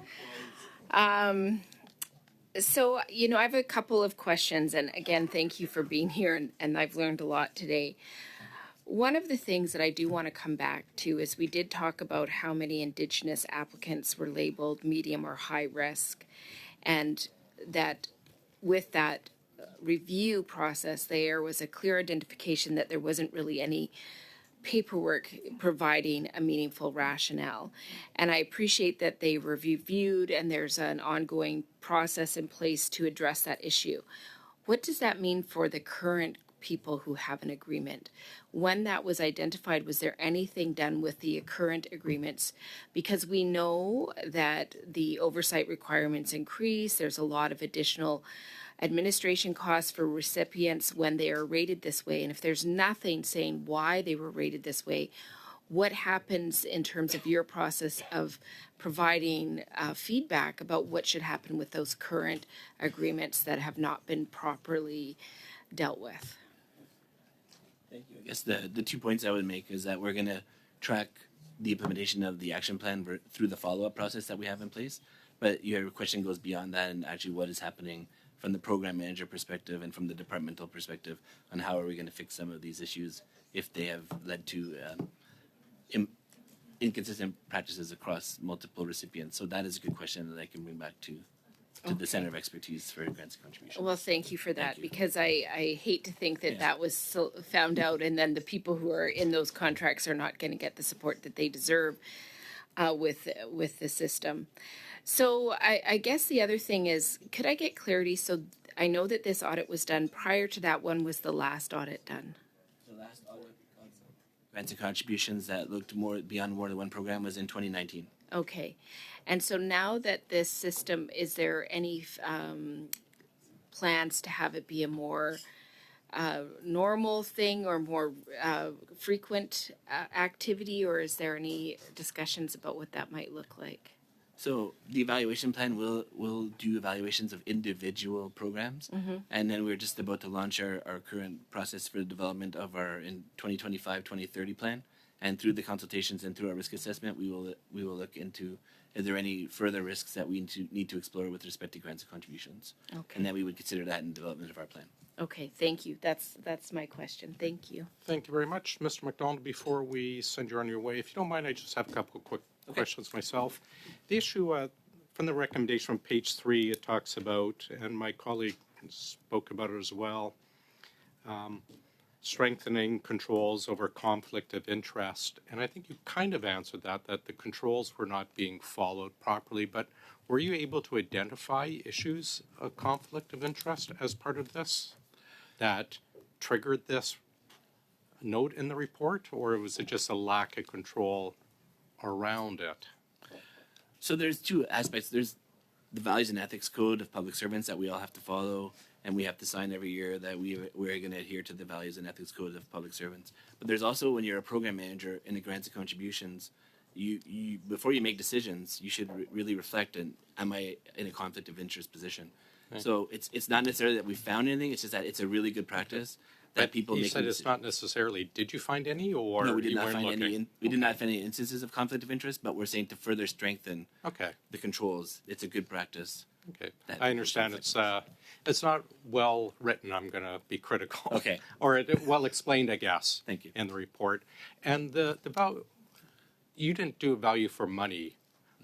So, I have a couple of questions, and again, thank you for being here, and I've learned a lot today. One of the things that I do want to come back to is we did talk about how many Indigenous applicants were labeled medium or high risk, and that with that review process, there was a clear identification that there wasn't really any paperwork providing a meaningful rationale. And I appreciate that they were reviewed and there's an ongoing process in place to address that issue. What does that mean for the current people who have an agreement? When that was identified, was there anything done with the current agreements? Because we know that the oversight requirements increase. There's a lot of additional administration costs for recipients when they are rated this way. And if there's nothing saying why they were rated this way, what happens in terms of your process of providing feedback about what should happen with those current agreements that have not been properly dealt with? Thank you. I guess the 2 points I would make is that we're going to track the implementation of the action plan through the follow-up process that we have in place. But your question goes beyond that, and actually what is happening from the program manager perspective and from the departmental perspective on how are we going to fix some of these issues if they have led to inconsistent practices across multiple recipients. So that is a good question that I can bring back to the Center of Expertise for Grants and Contributions. Well, thank you for that, because I hate to think that that was found out and then the people who are in those contracts are not going to get the support that they deserve. with the system. So I guess the other thing is, could I get clarity? So I know that this audit was done prior to that. When was the last audit done? The last audit of grants and contributions that looked more beyond more than one program was in 2019. Okay, and so now that this system, is there any plans to have it be a more normal thing or more frequent activity, or is there any discussions about what that might look like? So the evaluation plan will do evaluations of individual programs, and then we're just about to launch our current process for the development of our in 2025-2030 plan. And through the consultations and through our risk assessment, we will look into is there any further risks that we need to explore with respect to grants and contributions, Okay. and then we would consider that in development of our plan. Okay, thank you. That's my question. Thank you. Thank you very much, Mr. McDonald. Before we send you on your way, if you don't mind, I just have a couple of quick questions myself. The issue from the recommendation on page 3, it talks about, and my colleague spoke about it as well, strengthening controls over conflict of interest. And I think you kind of answered that the controls were not being followed properly, but were you able to identify issues of conflict of interest as part of this that triggered this note in the report, or was it just a lack of control around it? So there's two aspects. There's the values and ethics code of public servants that we all have to follow, and we have to sign every year that we're going to adhere to the values and ethics code of public servants. But there's also, when you're a program manager in the grants and contributions, you before you make decisions, you should really reflect on, am I in a conflict of interest position? Okay. So it's not necessarily that we found anything, it's just that it's a really good practice that people You make. said it's not necessarily. Did you find any, or no, we did you not weren't find looking? any. We did not find any instances of conflict of interest, but we're saying to further strengthen the controls, it's a good practice. Okay, I understand it's not well written. I'm going to be critical. Okay, or well explained, I guess. Thank you. In the report, and the value, you didn't do a value for money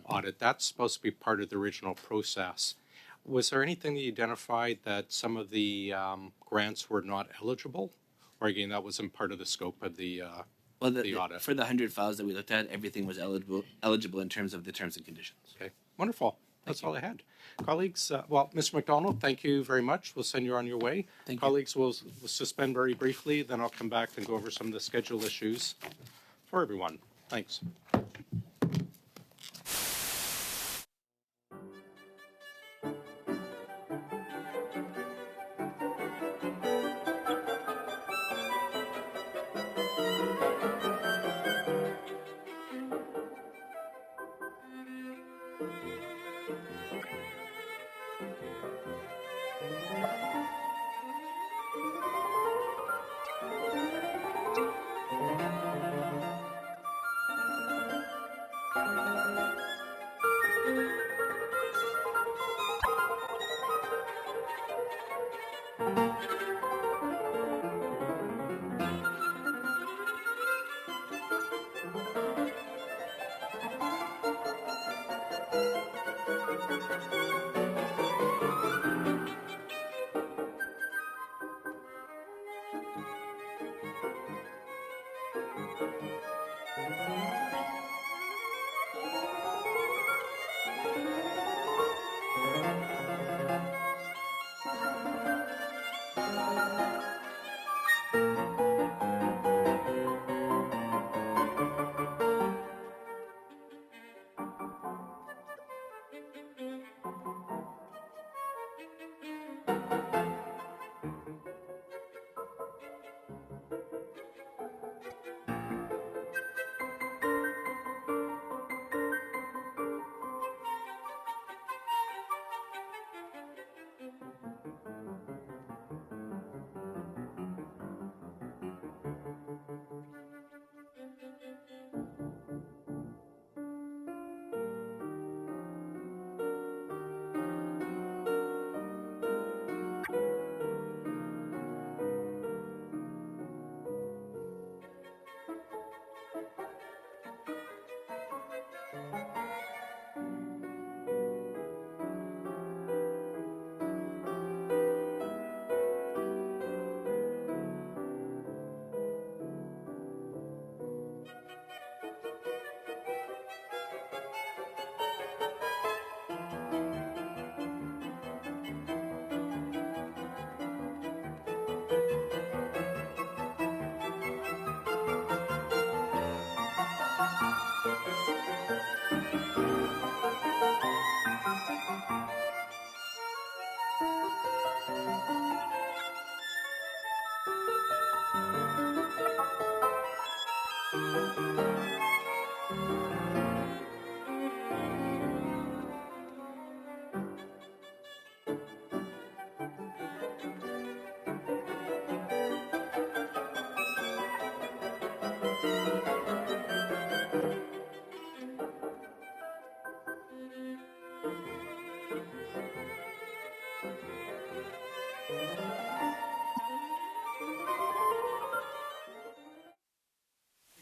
audit. That's supposed to be part of the original process. Was there anything that you identified that some of the grants were not eligible, or again that wasn't part of the scope of the audit? For the 100 files that we looked at, everything was eligible in terms of the terms and conditions. Okay, wonderful. That's all I had. Colleagues, well, Mr. McDonald, thank you very much. We'll send you on your way. Thank you. Colleagues, we'll suspend very briefly, then I'll come back and go over some of the schedule issues for everyone. Thanks.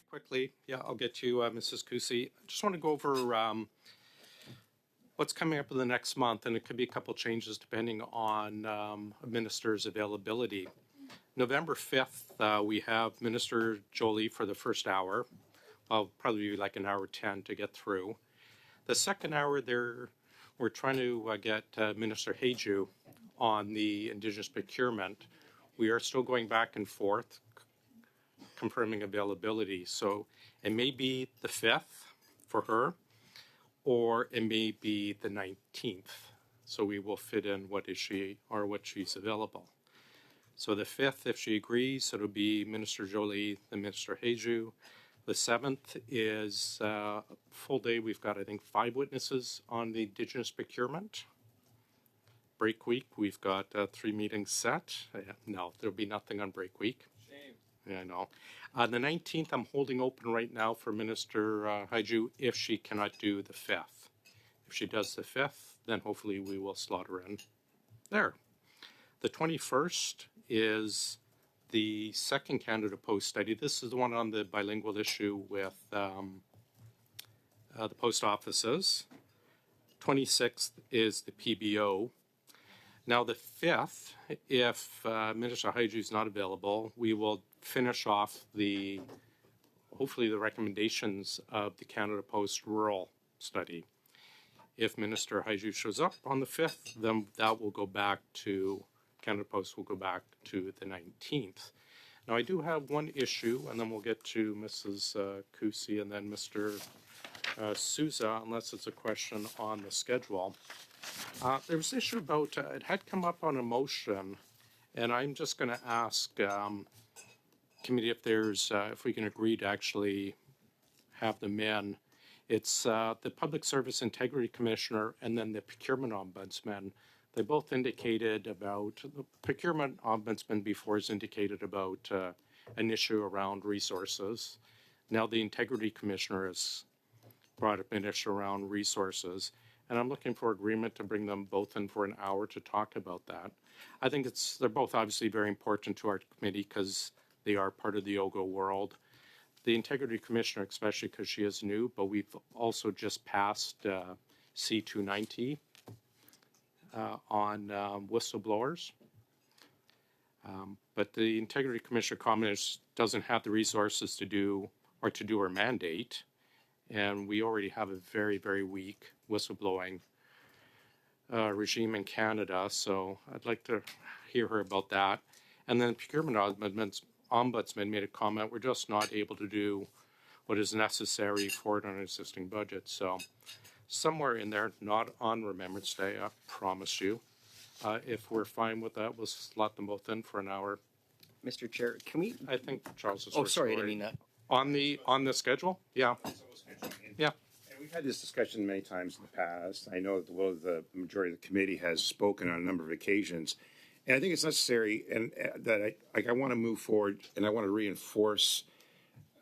Quickly, yeah, I'll get to Mrs. Kusi. I just want to go over what's coming up in the next month, and it could be a couple changes depending on a minister's availability. November 5th, we have Minister Jolie for the first hour. I'll probably be like an hour 10 to get through. The second hour there, we're trying to get Minister Hajdu on the Indigenous procurement. We are still going back and forth, confirming availability. So it may be the 5th for her, or it may be the 19th. So we will fit in what she's available. So the 5th, if she agrees, it'll be Minister Jolie, then Minister Hajdu. The 7th is a full day. We've got, I think, 5 witnesses on the Indigenous procurement. Break week, we've got 3 meetings set. No, there'll be nothing on break week. Shame. Yeah, I know. The 19th, I'm holding open right now for Minister Hajdu if she cannot do the 5th. If she does the 5th, then hopefully we will slot her in there. The 21st is the second Canada Post study. This is the one on the bilingual issue with the post offices. 26th is the PBO. Now the 5th, if Minister Hajdu is not available, we will finish off hopefully the recommendations of the Canada Post rural study. If Minister Hajdu shows up on the 5th, then that will go back to, Canada Post will go back to the 19th. Now I do have one issue, and then we'll get to Mrs. Kusi and then Mr. Souza, unless it's a question on the schedule. There was an issue about, it had come up on a motion, and I'm just going to ask committee if we can agree to actually have them in. It's the Public Service Integrity Commissioner and then the Procurement Ombudsman. They both indicated about, the Procurement Ombudsman before has indicated about an issue around resources. Now the Integrity Commissioner has brought up an issue around resources. And I'm looking for agreement to bring them both in for an hour to talk about that. I think they're both obviously very important to our committee because they are part of the OGO world. The Integrity Commissioner, especially because she is new, but we've also just passed C-290 on whistleblowers. But the Integrity Commissioner comments doesn't have the resources to do her mandate. And we already have a very, very weak whistleblowing regime in Canada. So I'd like to hear her about that. And then the Procurement Ombudsman made a comment, we're just not able to do what is necessary for it on an existing budget. So somewhere in there, not on Remembrance Day, I promise you. If we're fine with that, we'll slot them both in for an hour. Mr. Chair, can we? I think Charles is Oh, sorry, I didn't mean that. On the schedule? Yeah. Yeah. And we've had this discussion many times in the past. I know that the majority of the committee has spoken on a number of occasions. And I think it's necessary and that I want to move forward and I want to reinforce,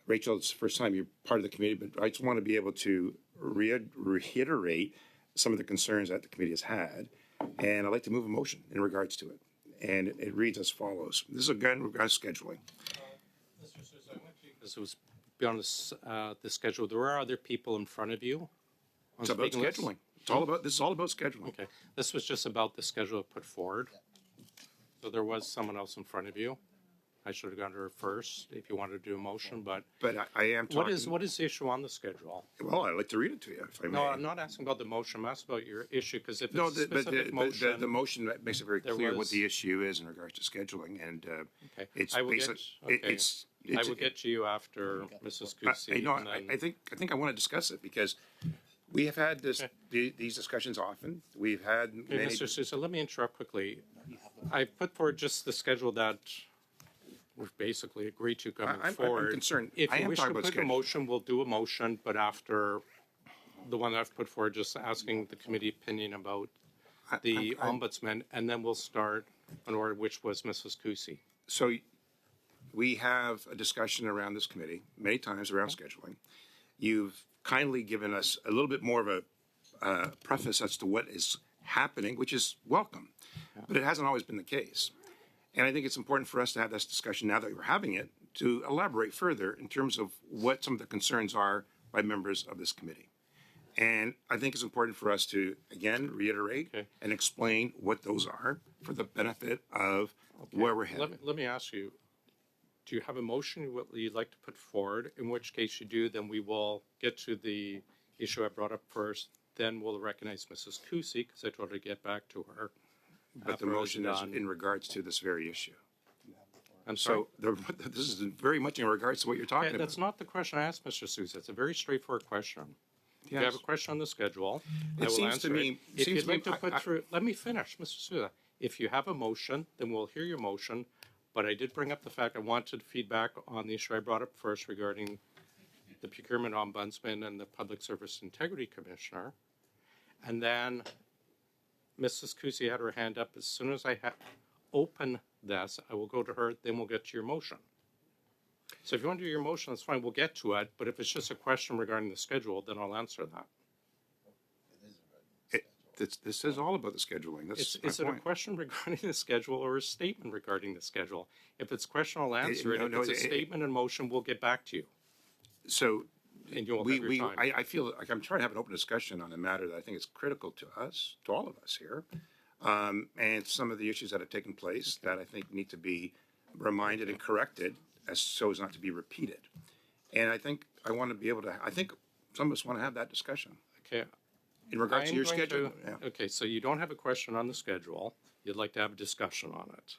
Rachel, it's the first time you're part of the committee, but I just want to be able to reiterate some of the concerns that the committee has had. And I'd like to move a motion in regards to it. And it reads as follows. This is again regarding scheduling. Mr. Sousa, I went to, because it was beyond the schedule. There are other people in front of you. It's about scheduling. This is all about scheduling. Okay. This was just about the schedule put forward. So there was someone else in front of you. I should have gone to her first if you wanted to do a motion, but I am talking. What is the issue on the schedule? Well, I'd like to read it to you, if I may. No, I'm not asking about the motion. I'm asking about your issue, because if it's a specific motion. The motion makes it very clear what the issue is in regards to scheduling, and okay. it's I will basically, I will get to you after Mrs. Kusi. I think I want to discuss it because we have had these discussions often. We've had many. Mr. Sousa, let me interrupt quickly. I put forward just the schedule that we've basically agreed to coming forward. I'm concerned. If I you am wish talking to about put a motion, we'll do a motion, but after the one that I've put forward, just asking the committee opinion about the ombudsman, and then we'll start an order, which was Mrs. Kusi. So we have a discussion around this committee many times around scheduling. You've kindly given us a little bit more of a preface as to what is happening, which is welcome, but it hasn't always been the case. And I think it's important for us to have this discussion now that we're having it, to elaborate further in terms of what some of the concerns are by members of this committee. And I think it's important for us to, again, reiterate and explain what those are for the benefit of where we're headed. Let me ask you, do you have a motion you'd like to put forward? In which case you do, then we will get to the issue I brought up first. Then we'll recognize Mrs. Cusi, because I told her to get back to her. But the motion is in regards to this very issue. I'm sorry. So this is very much in regards to what you're talking about. That's not the question I asked, Mr. Sousa. It's a very straightforward question. If you Yes. have a question on the schedule, I It will seems answer to me- it. If seems you'd to me- like to put through, let me finish, Mr. Sousa. If you have a motion, then we'll hear your motion. But I did bring up the fact I wanted feedback on the issue I brought up first regarding the procurement ombudsman and the Public Service Integrity Commissioner. And then Mrs. Cusi had her hand up. As soon as I open this, I will go to her, then we'll get to your motion. So if you want to do your motion, that's fine, we'll get to it. But if it's just a question regarding the schedule, then I'll answer that. This is all about the scheduling. That's Is my it a point. question regarding the schedule or a statement regarding the schedule? If it's a question, I'll answer it. no, If no, it's a statement and motion, we'll get back to you. So And you'll have your time. I feel like I'm trying to have an open discussion on a matter that I think is critical to us, to all of us here. And some of the issues that have taken place that I think need to be reminded and corrected so as not to be repeated. And I think I want to be able to, I think some of us want to have that discussion Okay. in regards to I'm your going schedule. to- Yeah. Okay, so you don't have a question on the schedule. You'd like to have a discussion on it.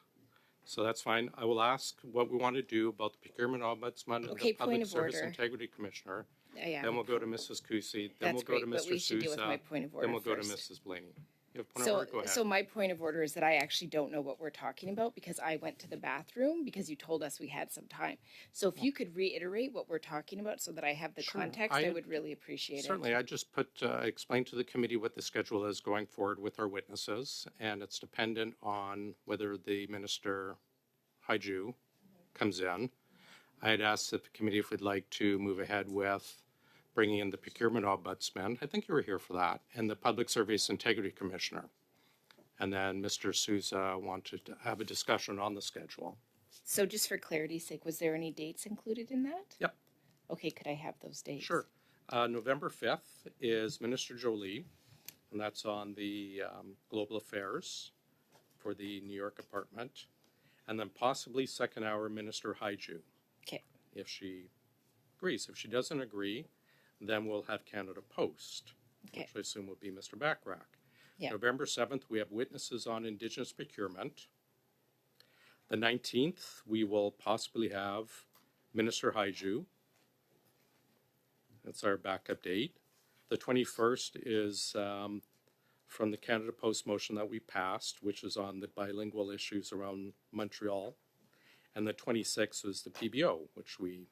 So that's fine. I will ask what we want to do about the procurement ombudsman and Okay, the Public point of Service order. Integrity Commissioner. Yeah. Then we'll go to Mrs. Cusi. Then we'll That's go to great, but Mr. we should deal with Sousa. my point of Then order we'll go to first. Mrs. Blaney. You have a point of order? Go ahead. So my point of order is that I actually don't know what we're talking about because I went to the bathroom because you told us we had some time. So if you could reiterate what we're talking about so that I have the Sure. context, I would really appreciate Certainly, I just explained to the committee what the schedule is going forward with our witnesses, and it's dependent on whether the Minister Haiju comes in. I had asked the committee if we'd like to move ahead with bringing in the procurement ombudsman. I think you were here for that, and the Public Service Integrity Commissioner. And then Mr. Sousa wanted to have a discussion on the schedule. it. So just for clarity's sake, was there any dates included in that? Yep. Okay, could I have those dates? Sure. November 5th is Minister Jolie, and that's on the global affairs for the New York apartment. And then possibly second hour, Minister Haiju, Okay. if she agrees. If she doesn't agree, then we'll have Canada Post, Okay. which I assume will be Mr. Backrack. Yeah. November 7th, we have witnesses on Indigenous procurement. The 19th, we will possibly have Minister Haiju. That's our backup date. The 21st is from the Canada Post motion that we passed, which is on the bilingual issues around Montreal. And the 26th was the PBO, which we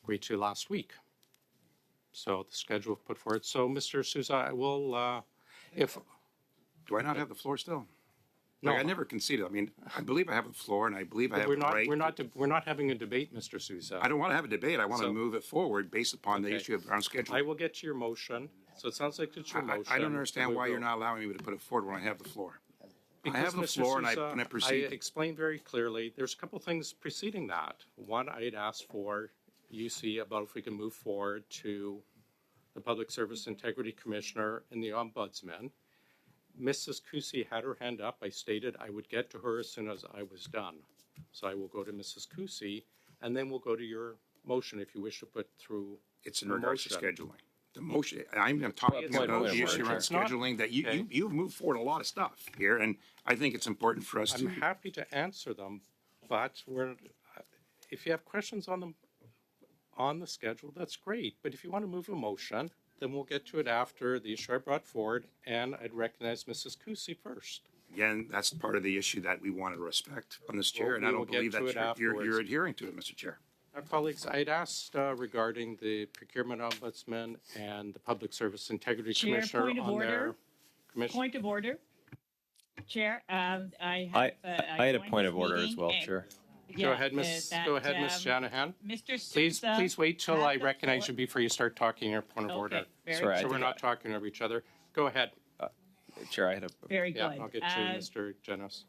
agreed to last week. So the schedule put forward. So, Mr. Sousa, I will, if, Do I not have the floor still? No. Like, I never conceded. I mean, I believe I have the floor and I believe I have we're the not, right. we're not having a debate, Mr. Sousa. I don't want to have a debate. I want to So- move it forward based upon the Okay. issue of our schedule. I will get to your motion. So it sounds like it's your motion. I don't understand We why will- you're not allowing me to put it forward when I have the floor. Because, I have the Mr. floor and I Sousa, proceed. I explained very clearly, there's a couple things preceding that. One, I had asked for UC about if we can move forward to the Public Service Integrity Commissioner and the Ombudsman. Mrs. Cusi had her hand up. I stated I would get to her as soon as I was done. So I will go to Mrs. Cusi, and then we'll go to your motion if you wish to put through. It's in your regards to motion. scheduling. The motion, I'm talking It's about motion. the issue around It's not- scheduling that okay. you've moved forward a lot of stuff here, and I think it's important for us I'm to. happy to answer them, but if you have questions on the schedule, that's great. But if you want to move a motion, then we'll get to it after the issue I brought forward, and I'd recognize Mrs. Cusi first. Again, that's part of the issue that we want to respect on this chair, Well, and I we don't will get believe to it that you're afterwards. adhering to it, Mr. Chair. Our colleagues, I'd asked regarding the procurement ombudsman and the Public Service Integrity Chair, Commissioner point of on their order. commission. Point of order. Chair, I I have. had a point of order as joined well, this meeting Chair. Go ahead, Miss Shanahan. Mr. Sousa Please wait till had I the recognize floor. you before you start talking your point of order. very Sorry, I So we're think not talking over each other. Go ahead. Chair, I had a Very Yeah, good. I'll get to Mr. Genos.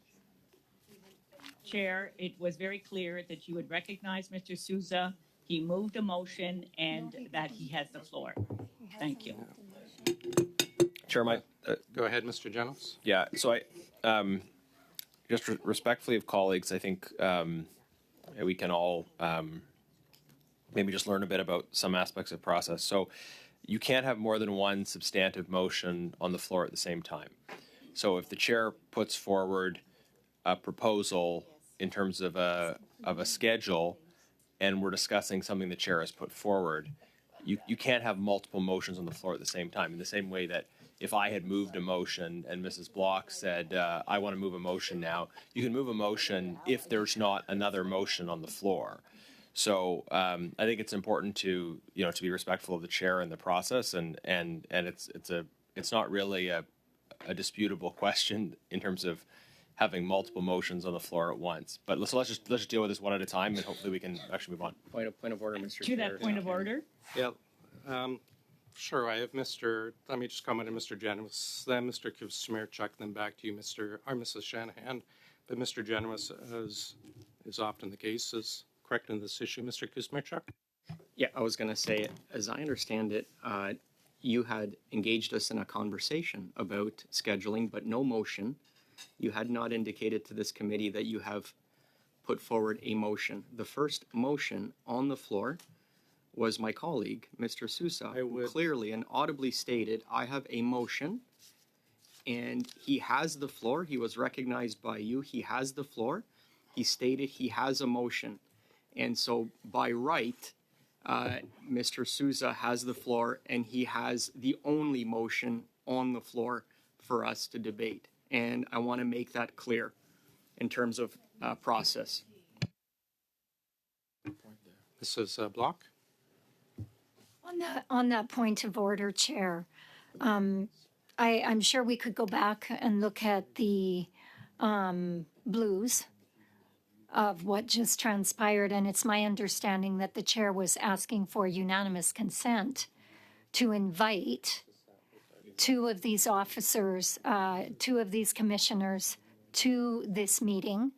Chair, it was very clear that you would recognize Mr. Souza. He moved a motion and that he has the floor. Thank you. Chair, Go ahead, Mr. Genos. yeah. So just respectfully of colleagues, I think we can all maybe just learn a bit about some aspects of process. So you can't have more than one substantive motion on the floor at the same time. So if the chair puts forward a proposal in terms of a schedule, and we're discussing something the chair has put forward, you can't have multiple motions on the floor at the same time. In the same way that if I had moved a motion and Mrs. Block said, I want to move a motion now, you can move a motion if there's not another motion on the floor. So I think it's important to be respectful of the chair and the process, and it's not really a disputable question in terms of having multiple motions on the floor at once. But let's just deal with this one at a time, and hopefully we can actually move on. Point of order, Mr. To Chair. that point of order, Yeah. Sure, I have let me just comment on Mr. Genos, then Mr. Kuzmirchuk, then back to you, Mrs. Shanahan. But Mr. Genos, as is often the case, is correct in this issue. Mr. Kuzmirchuk? Yeah, I was going to say, as I understand it, you had engaged us in a conversation about scheduling, but no motion. You had not indicated to this committee that you have put forward a motion. The first motion on the floor was my colleague, Mr. Sousa, who clearly and audibly stated, I have a motion, and he has the floor. He was recognized by you. He has the floor. He stated he has a motion. And so by right, Mr. Sousa has the floor, and he has the only motion on the floor for us to debate. And I want to make that clear in terms of process. Mrs. Block? On that point of order, Chair, I'm sure we could go back and look at the blues of what just transpired, and it's my understanding that the chair was asking for unanimous consent to invite two of these officers, two of these commissioners to this meeting.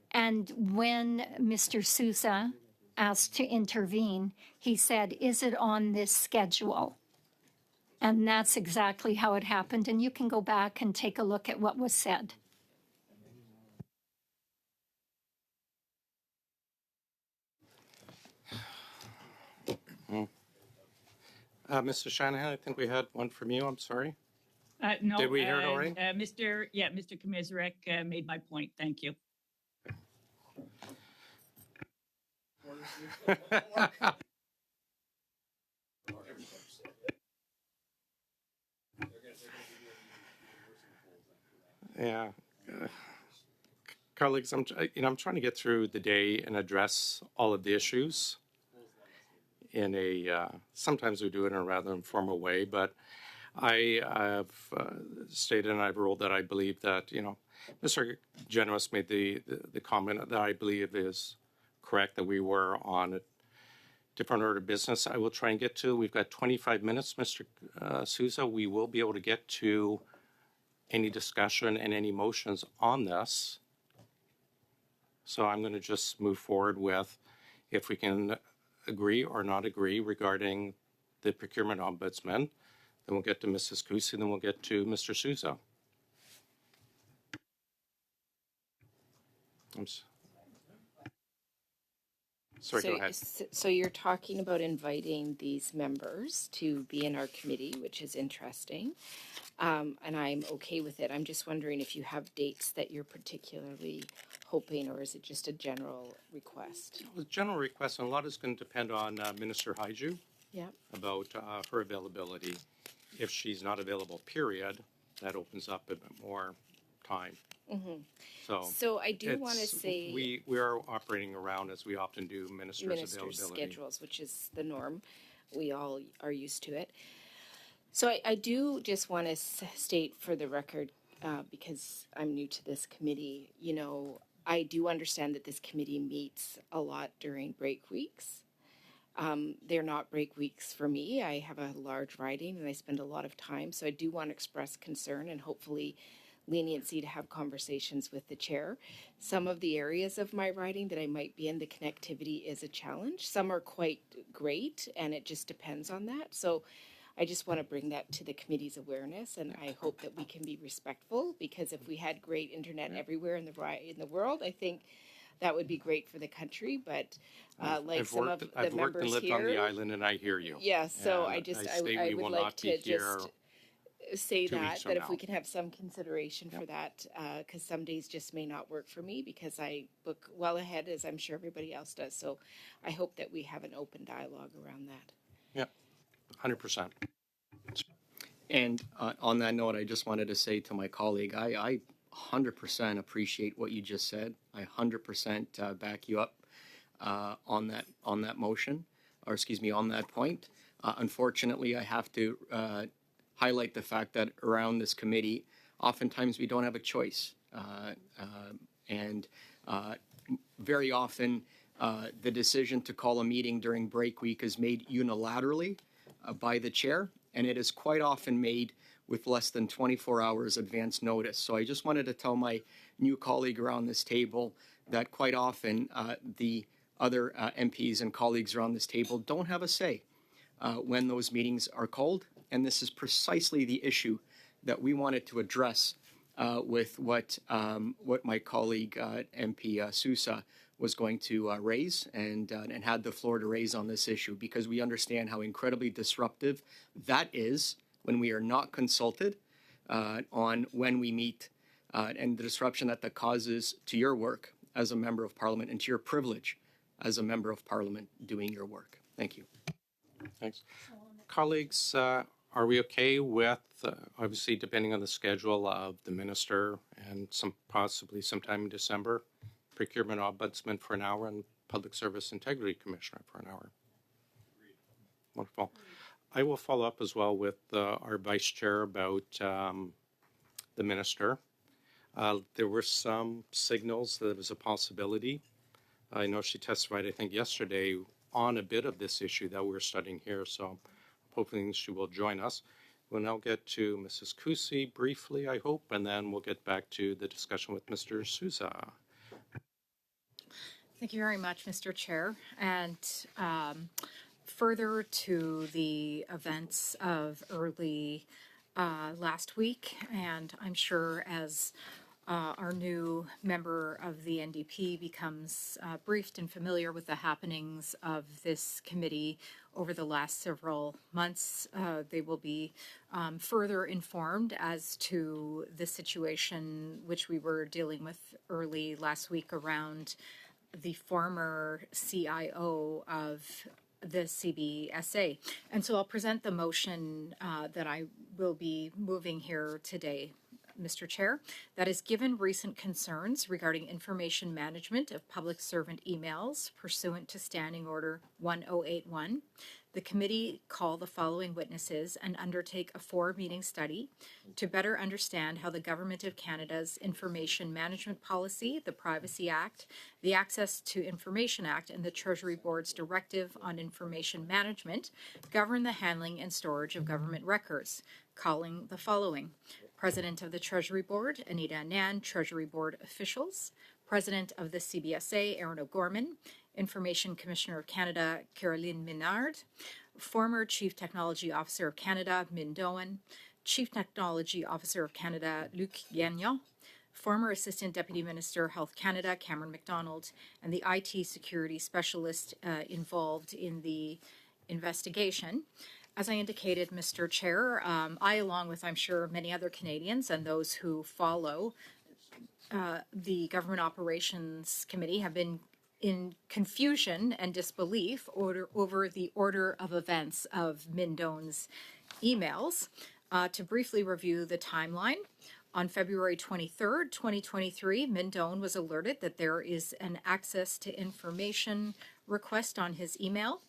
And when Mr. Sousa asked to intervene, he said, is it on this schedule? And that's exactly how it happened. And you can go back and take a look at what was said. Mr. Shanahan, I think we had one from you. I'm sorry. no. Did we hear it already? Mr. Kmizarek made my point. Thank you. Yeah. Colleagues, I'm trying to get through the day and address all of the issues in a, sometimes we do it in a rather informal way, but I have stated and I've ruled that I believe that, Mr. Genos made the comment that I believe is correct, that we were on a different order of business. I will try and get to, we've got 25 minutes, Mr. Sousa. We will be able to get to any discussion and any motions on this. So I'm going to just move forward with if we can agree or not agree regarding the procurement ombudsman. Then we'll get to Mrs. Kusi, then we'll get to Mr. Sousa. Sorry, go ahead. So you're talking about inviting these members to be in our committee, which is interesting. And I'm okay with it. I'm just wondering if you have dates that you're particularly hoping, or is it just a general request? Well, general request, and a lot is going to depend on Minister Haiju Yeah. about her availability. If she's not available, period, that opens up a bit more time. Mm-hmm. So I do want to say we are operating around, as we often do, ministers' availability. schedules, which is the norm. We all are used to it. So I do just want to state for the record, because I'm new to this committee, I do understand that this committee meets a lot during break weeks. They're not break weeks for me. I have a large riding and I spend a lot of time. So I do want to express concern and hopefully leniency to have conversations with the chair. Some of the areas of my riding that I might be in, the connectivity is a challenge. Some are quite great and it just depends on that. So I just want to bring that to the committee's awareness, and I hope that we can be respectful, because if we had great internet everywhere in the world, I think that would be great for the country. But like I've some worked, of the I've worked and members lived here, on the island, and I hear you. yeah. So And I just state I we would will like not be to here just say 2 weeks that from that if now. we can have some consideration for that, because some days just may not work for me because I book well ahead, as I'm sure everybody else does. So I hope that we have an open dialogue around that. Yeah, 100%. And on that note, I just wanted to say to my colleague, I 100% appreciate what you just said. I 100% back you up on that motion, or excuse me, on that point. Unfortunately, I have to highlight the fact that around this committee, oftentimes we don't have a choice, and very often the decision to call a meeting during break week is made unilaterally by the chair, and it is quite often made with less than 24 hours advance notice. So I just wanted to tell my new colleague around this table that quite often the other MPs and colleagues around this table don't have a say when those meetings are called. And this is precisely the issue that we wanted to address with what my colleague MP Sousa was going to raise and had the floor to raise on this issue, because we understand how incredibly disruptive that is when we are not consulted on when we meet, and the disruption that causes to your work as a member of Parliament and to your privilege as a member of Parliament doing your work. Thank you. Thanks. Colleagues, are we okay with, obviously depending on the schedule of the minister and possibly sometime in December, procurement ombudsman for an hour and public service integrity commissioner for an hour? Wonderful. I will follow up as well with our vice chair about the minister. There were some signals that it was a possibility. I know she testified, I think, yesterday on a bit of this issue that we're studying here, so hopefully she will join us. We'll now get to Mrs. Kusi briefly, I hope, and then we'll get back to the discussion with Mr. Sousa. Thank you very much, Mr. Chair. And further to the events of early last week, and I'm sure as our new member of the NDP becomes briefed and familiar with the happenings of this committee over the last several months, they will be further informed as to the situation which we were dealing with early last week around the former CIO of the CBSA. And so I'll present the motion that I will be moving here today, Mr. Chair, that is, given recent concerns regarding information management of public servant emails pursuant to Standing Order 1081, the committee call the following witnesses and undertake a 4-meeting study to better understand how the Government of Canada's Information Management Policy, the Privacy Act, the Access to Information Act, and the Treasury Board's Directive on Information Management govern the handling and storage of government records, calling the following: President of the Treasury Board, Anita Anand, Treasury Board officials; President of the CBSA, Aaron O'Gorman; Information Commissioner of Canada, Caroline Minard; former Chief Technology Officer of Canada, Min Doan; Chief Technology Officer of Canada, Luc Gagnon; former Assistant Deputy Minister, Health Canada, Cameron McDonald; and the IT security specialist involved in the investigation. As I indicated, Mr. Chair, I, along with, I'm sure, many other Canadians and those who follow the Government Operations Committee, have been in confusion and disbelief over the order of events of Min Doan's emails. To briefly review the timeline, on February 23rd, 2023, Min Doan was alerted that there is an access to information request on his email.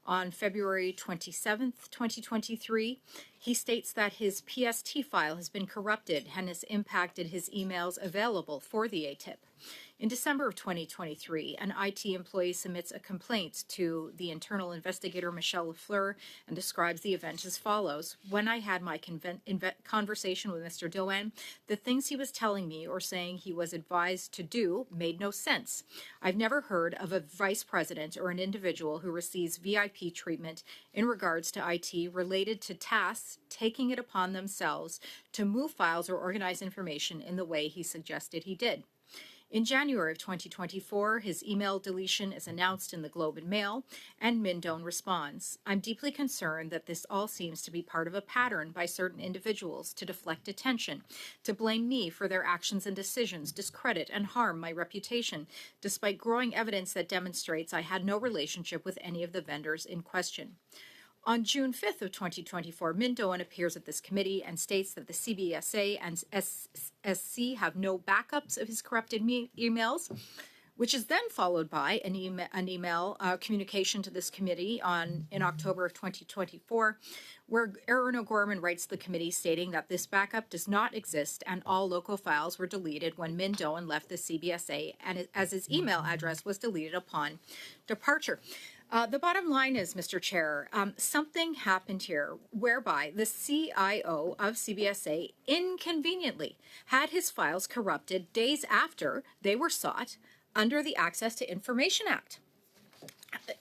On February 27th, 2023, he states that his PST file has been corrupted and has impacted his emails available for the ATIP. In December of 2023, an IT employee submits a complaint to the internal investigator Michelle Lafleur and describes the event as follows. When I had my conversation with Mr. Doan, the things he was telling me or saying he was advised to do made no sense. I've never heard of a vice president or an individual who receives VIP treatment in regards to IT related to tasks taking it upon themselves to move files or organize information in the way he suggested he did. In January of 2024, his email deletion is announced in the Globe and Mail, and Mindone responds, I'm deeply concerned that this all seems to be part of a pattern by certain individuals to deflect attention, to blame me for their actions and decisions, discredit and harm my reputation, despite growing evidence that demonstrates I had no relationship with any of the vendors in question. On June 5th of 2024, Mindone appears at this committee and states that the CBSA and SC have no backups of his corrupted emails, which is then followed by an email communication to this committee in October of 2024, where Aaron O'Gorman writes to the committee stating that this backup does not exist and all local files were deleted when Mindone left the CBSA, and as his email address was deleted upon departure. The bottom line is, Mr. Chair, something happened here whereby the CIO of CBSA inconveniently had his files corrupted days after they were sought under the Access to Information Act.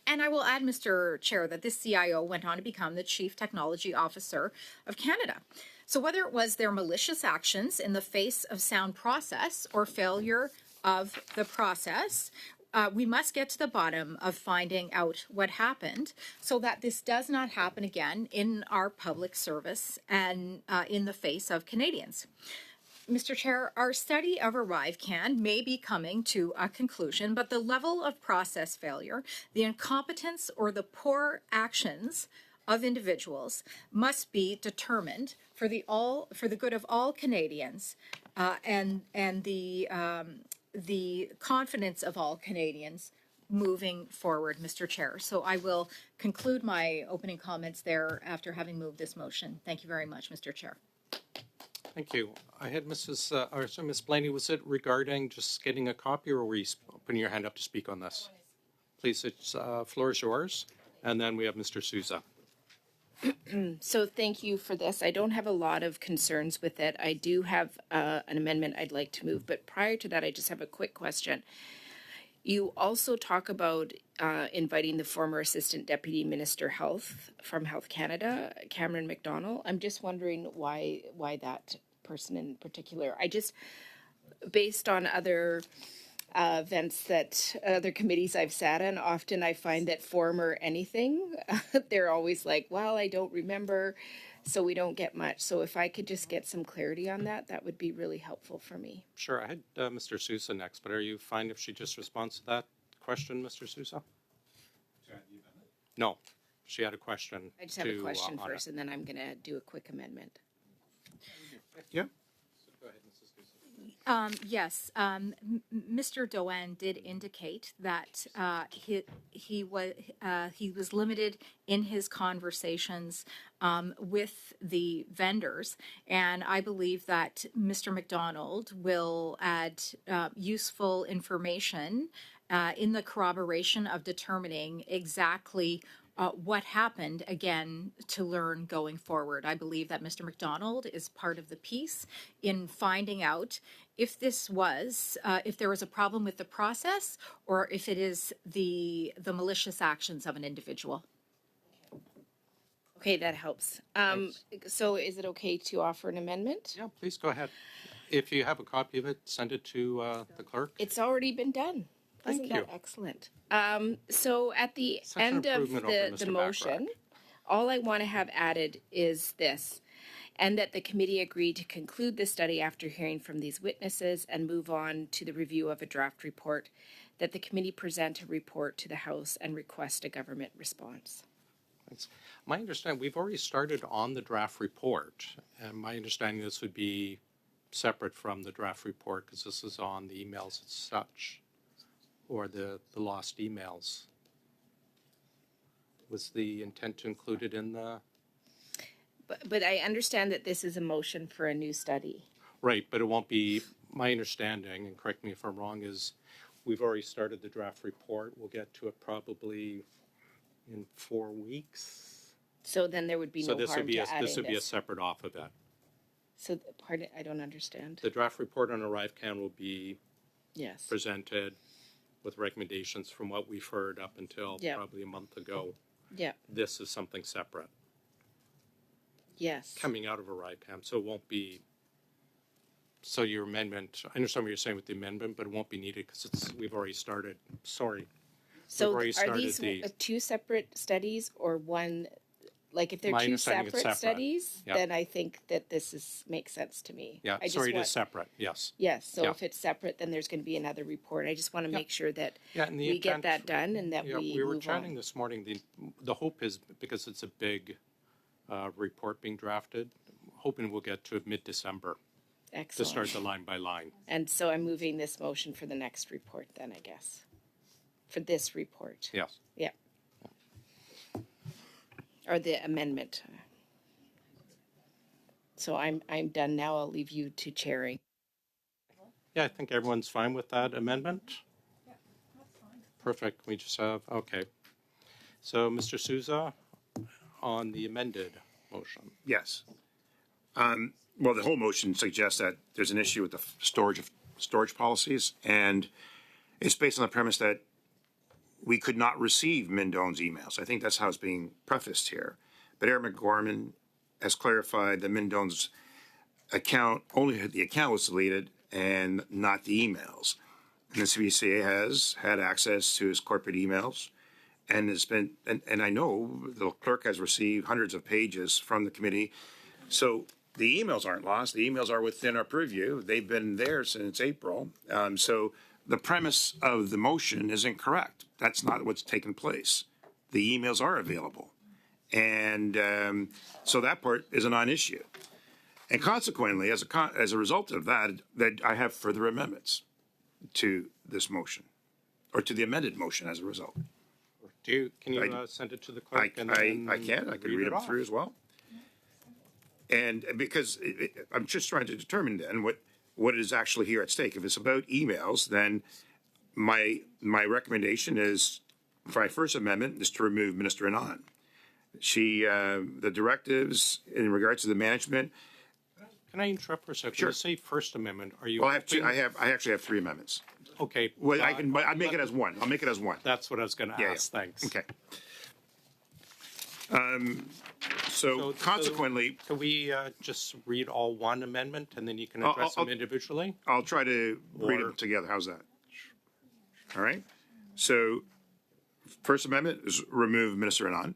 And I will add, Mr. Chair, that this CIO went on to become the Chief Technology Officer of Canada. So whether it was their malicious actions in the face of sound process or failure of the process, we must get to the bottom of finding out what happened so that this does not happen again in our public service and in the face of Canadians. Mr. Chair, our study of ArriveCAN may be coming to a conclusion, but the level of process failure, the incompetence or the poor actions of individuals must be determined for the good of all Canadians and the confidence of all Canadians moving forward, Mr. Chair. So I will conclude my opening comments there after having moved this motion. Thank you very much, Mr. Chair. Thank you. I had Ms. Blaney, was it regarding just getting a copy, or were you putting your hand up to speak on this? Please, it's floor is yours. And then we have Mr. Sousa. So thank you for this. I don't have a lot of concerns with it. I do have an amendment I'd like to move, but prior to that, I just have a quick question. You also talk about inviting the former Assistant Deputy Minister Health from Health Canada, Cameron McDonald. I'm just wondering why that person in particular. Based on other events that other committees I've sat in, often I find that former anything, they're always like, well, I don't remember, so we don't get much. So if I could just get some clarity on that, that would be really helpful for me. Sure. I had Mr. Sousa next, but are you fine if she just responds to that question, Mr. Sousa? No, she had a question. I just have a question first, and then I'm going to do a quick amendment. Yeah. Yes, Mr. Doan did indicate that he was limited in his conversations with the vendors, and I believe that Mr. McDonald will add useful information in the corroboration of determining exactly what happened, again, to learn going forward. I believe that Mr. McDonald is part of the piece in finding out if this was, if there was a problem with the process, or if it is the malicious actions of an individual. Okay, that helps. So is it okay to offer an amendment? Yeah, please go ahead. If you have a copy of it, send it to the clerk. It's already been done. Thank Isn't you. that excellent? So at the Such an end of improvement over the Mr. motion, all I want to have added is this, and that the committee agreed to conclude the study after hearing from these witnesses and move on to the review of a draft report, that the committee present a report to the House and request a government response. Thanks. My understanding, we've already started on the draft report, and my understanding this would be separate from the draft report because this is on the emails as such, or the lost emails. Was the intent to include it in the... But I understand that this is a motion for a new study. Right, but it won't be my understanding, and correct me if I'm wrong, is we've already started the draft report. We'll get to it probably in 4 weeks. So then there would be So no this would harm be to this adding would be a this. separate off event. So, pardon, I don't understand. The draft report on ArriveCan will be Yes. presented with recommendations from what we've heard up until Yeah. probably a month ago. Yeah. This is something separate Yes. coming out of ArriveCan, so it won't be. So your amendment, I understand what you're saying with the amendment, but it won't be needed because we've already started. Sorry. So already are started these the- two separate studies or one? Like if they're My two understanding it's separate separate. studies, Yeah. then I think that makes sense to me. Yeah, I just sorry, it want, is separate, yes. Yes, so Yeah. if it's separate, then there's going to be another report. I just want to Yeah. make sure that Yeah, and the we get intent- that done and that Yeah, we we were move chatting on. this morning, the hope is, because it's a big report being drafted, hoping we'll get to mid-December to Excellent. start the line by line. And so I'm moving this motion for the next report then, I guess. For this report. Yes. Yeah. Or the amendment. So I'm done now. I'll leave you to chairing. Yeah, I think everyone's fine with that amendment? Perfect, we just have, okay. So, Mr. Souza, on the amended motion. Yes. Well, the whole motion suggests that there's an issue with the storage policies, and it's based on the premise that we could not receive Mindone's emails. I think that's how it's being prefaced here. But Eric McGorman has clarified that Mindone's account, only the account was deleted and not the emails. And the CBCA has had access to his corporate emails, and it's been, and I know the clerk has received hundreds of pages from the committee. So the emails aren't lost. The emails are within our purview. They've been there since April. So the premise of the motion is incorrect. That's not what's taken place. The emails are available. And so that part is a non-issue. And consequently, as a result of that I have further amendments to this motion, or to the amended motion as a result. Can you send it to the clerk? I can read them off? through as well. And because I'm just trying to determine then what is actually here at stake. If it's about emails, then my recommendation is, for my first amendment, is to remove Minister Anand. The directives in regards to the management. Can I interrupt for a second? Sure. When you say First Amendment, are you? Well, I actually have three amendments. Okay. Well, I'll make it as one. I'll make it as one. That's what I was going to ask. Thanks. Okay. So consequently, can we just read all one amendment and then you can address them individually? I'll try to read Or- them together. How's that? All right. So, First Amendment is remove Minister Anand,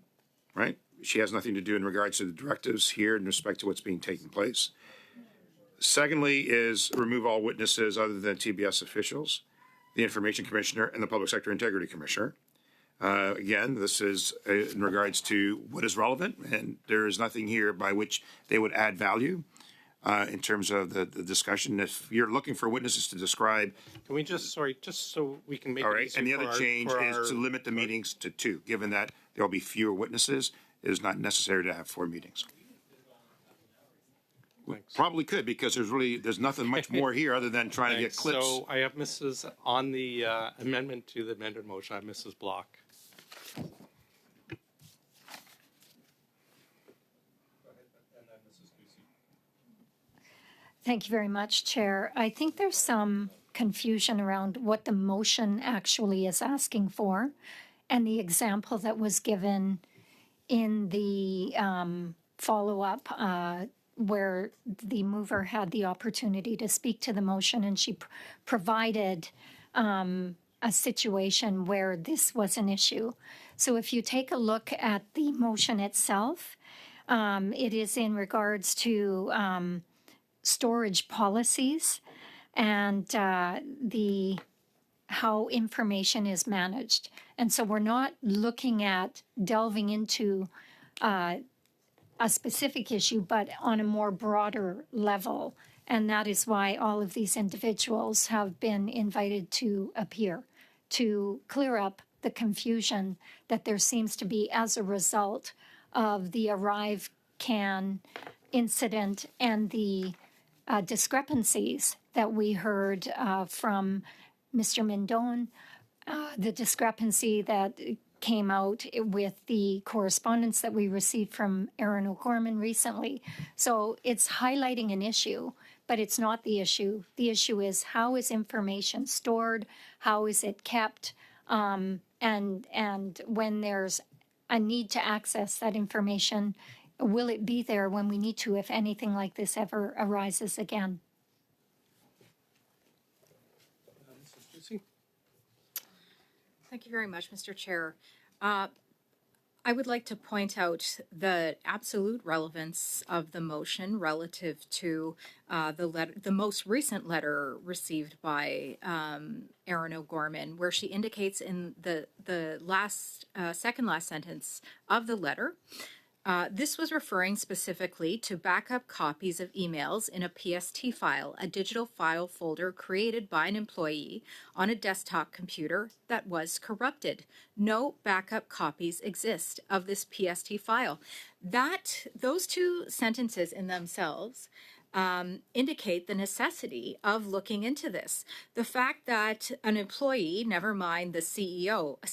right? She has nothing to do in regards to the directives here in respect to what's being taken place. Secondly is remove all witnesses other than TBS officials, the Information Commissioner, and the Public Sector Integrity Commissioner. Again, this is in regards to what is relevant, and there is nothing here by which they would add value in terms of the discussion. If you're looking for witnesses to describe. Can we just so we can make All it right, easier and the for other our- change for is our- to limit the meetings to 2, given that there'll be fewer witnesses. It is not necessary to have 4 meetings. Thanks. Probably could, because there's nothing much more here other than trying to get Thanks. clips. So I have Mrs. on the amendment to the amended motion. I have Mrs. Block. Thank you very much, Chair. I think there's some confusion around what the motion actually is asking for, and the example that was given in the follow-up where the mover had the opportunity to speak to the motion, and she provided a situation where this was an issue. So if you take a look at the motion itself, it is in regards to storage policies and how information is managed. And so we're not looking at delving into a specific issue, but on a more broader level. And that is why all of these individuals have been invited to appear to clear up the confusion that there seems to be as a result of the ArriveCan incident and the discrepancies that we heard from Mr. Mendon, the discrepancy that came out with the correspondence that we received from Aaron O'Gorman recently. So it's highlighting an issue, but it's not the issue. The issue is, how is information stored? How is it kept? And when there's a need to access that information, will it be there when we need to, if anything like this ever arises again? Thank you very much, Mr. Chair. I would like to point out the absolute relevance of the motion relative to the most recent letter received by Aaron O'Gorman, where she indicates in the second last sentence of the letter, this was referring specifically to backup copies of emails in a PST file, a digital file folder created by an employee on a desktop computer that was corrupted. No backup copies exist of this PST file. Those two sentences in themselves indicate the necessity of looking into this. The fact that an employee, never mind the CIO, of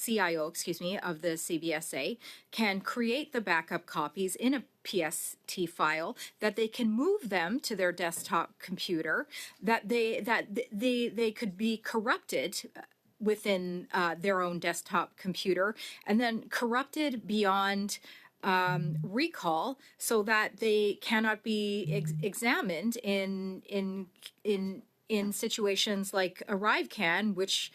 the CBSA, can create the backup copies in a PST file, that they can move them to their desktop computer, that they could be corrupted within their own desktop computer, and then corrupted beyond recall, so that they cannot be examined in situations like ArriveCAN, which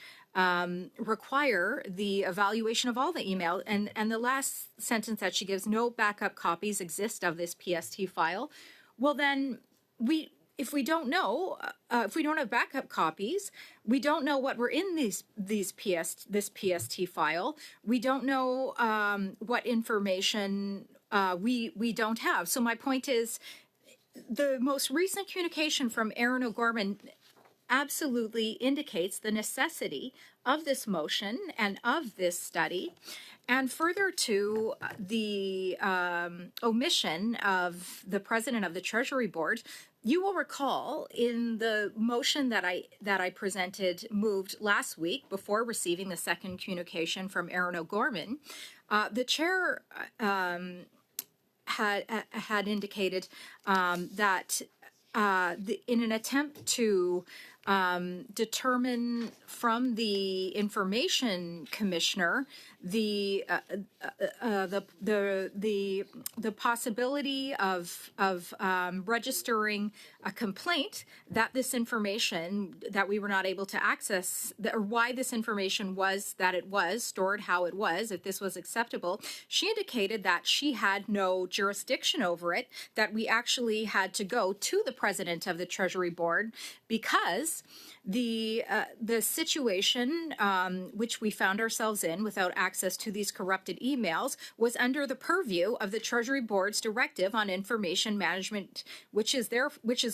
require the evaluation of all the email. And the last sentence that she gives, no backup copies exist of this PST file. Well, then if we don't know, if we don't have backup copies, we don't know what were in this PST file. We don't know what information we don't have. So my point is, the most recent communication from Aaron O'Gorman absolutely indicates the necessity of this motion and of this study. And further to the omission of the president of the Treasury Board, you will recall in the motion that I presented, moved last week before receiving the second communication from Aaron O'Gorman, the chair had indicated that in an attempt to determine from the information commissioner the possibility of registering a complaint that this information that we were not able to access, or why this information was that it was stored how it was, if this was acceptable, she indicated that she had no jurisdiction over it, that we actually had to go to the president of the Treasury Board, because the situation which we found ourselves in without access to these corrupted emails was under the purview of the Treasury Board's directive on information management, which is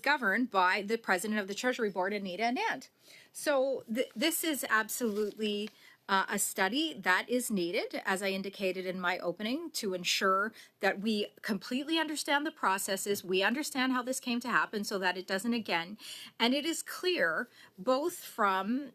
governed by the president of the Treasury Board, Anita Anand. So this is absolutely a study that is needed, as I indicated in my opening, to ensure that we completely understand the processes, we understand how this came to happen so that it doesn't again. And it is clear, both from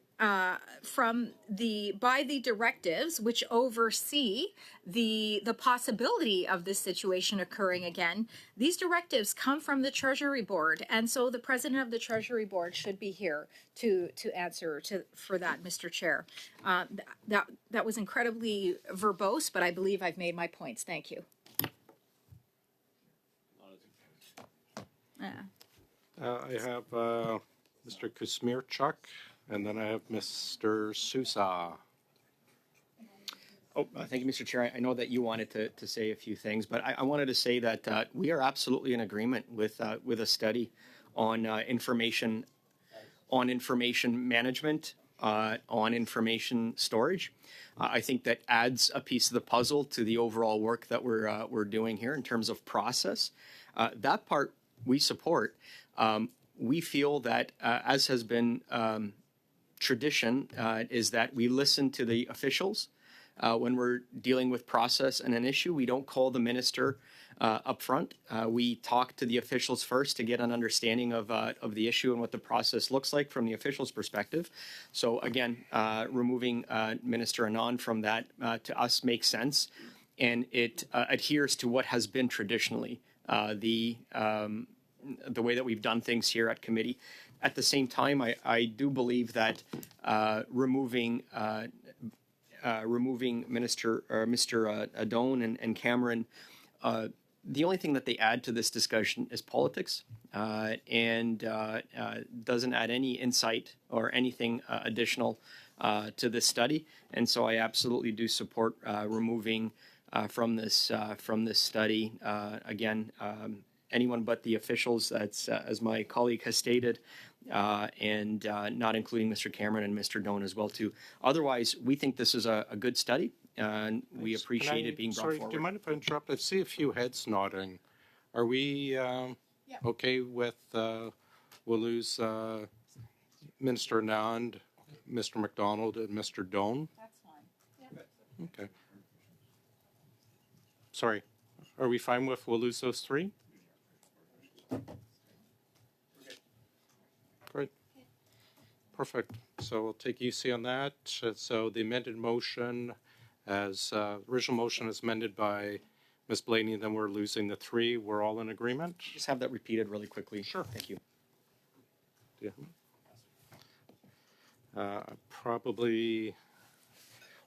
the directives which oversee the possibility of this situation occurring again. These directives come from the Treasury Board, and so the president of the Treasury Board should be here to answer for that, Mr. Chair. That was incredibly verbose, but I believe I've made my points. Thank you. I have Mr. Kuzmierczak, and then I have Mr. Sousa. Thank you, Mr. Chair. I know that you wanted to say a few things, but I wanted to say that we are absolutely in agreement with a study on information management, on information storage. I think that adds a piece of the puzzle to the overall work that we're doing here in terms of process. That part we support. We feel that, as has been tradition, is that we listen to the officials when we're dealing with process and an issue, we don't call the minister up front. We talk to the officials first to get an understanding of the issue and what the process looks like from the officials' perspective. So again, removing Minister Anand from that to us makes sense, and it adheres to what has been traditionally the way that we've done things here at committee. At the same time, I do believe that removing Mr. Adone and Cameron, the only thing that they add to this discussion is politics, and doesn't add any insight or anything additional to this study. And so I absolutely do support removing from this study again anyone but the officials. That's as my colleague has stated. And not including Mr. Cameron and Mr. Doan as well too. Otherwise, we think this is a good study, and we appreciate it being brought forward. Do you mind if I interrupt? I see a few heads nodding. Are we okay with we'll lose Minister Anand, Mr. McDonald, and Mr. Doan? That's fine. Okay. Sorry. Are we fine with we'll lose those three? Great. Perfect. So we'll take UC on that. So the amended motion as original motion is amended by Ms. Blaney, then we're losing the three. We're all in agreement? Just have that repeated really quickly. Sure. Thank you. Probably,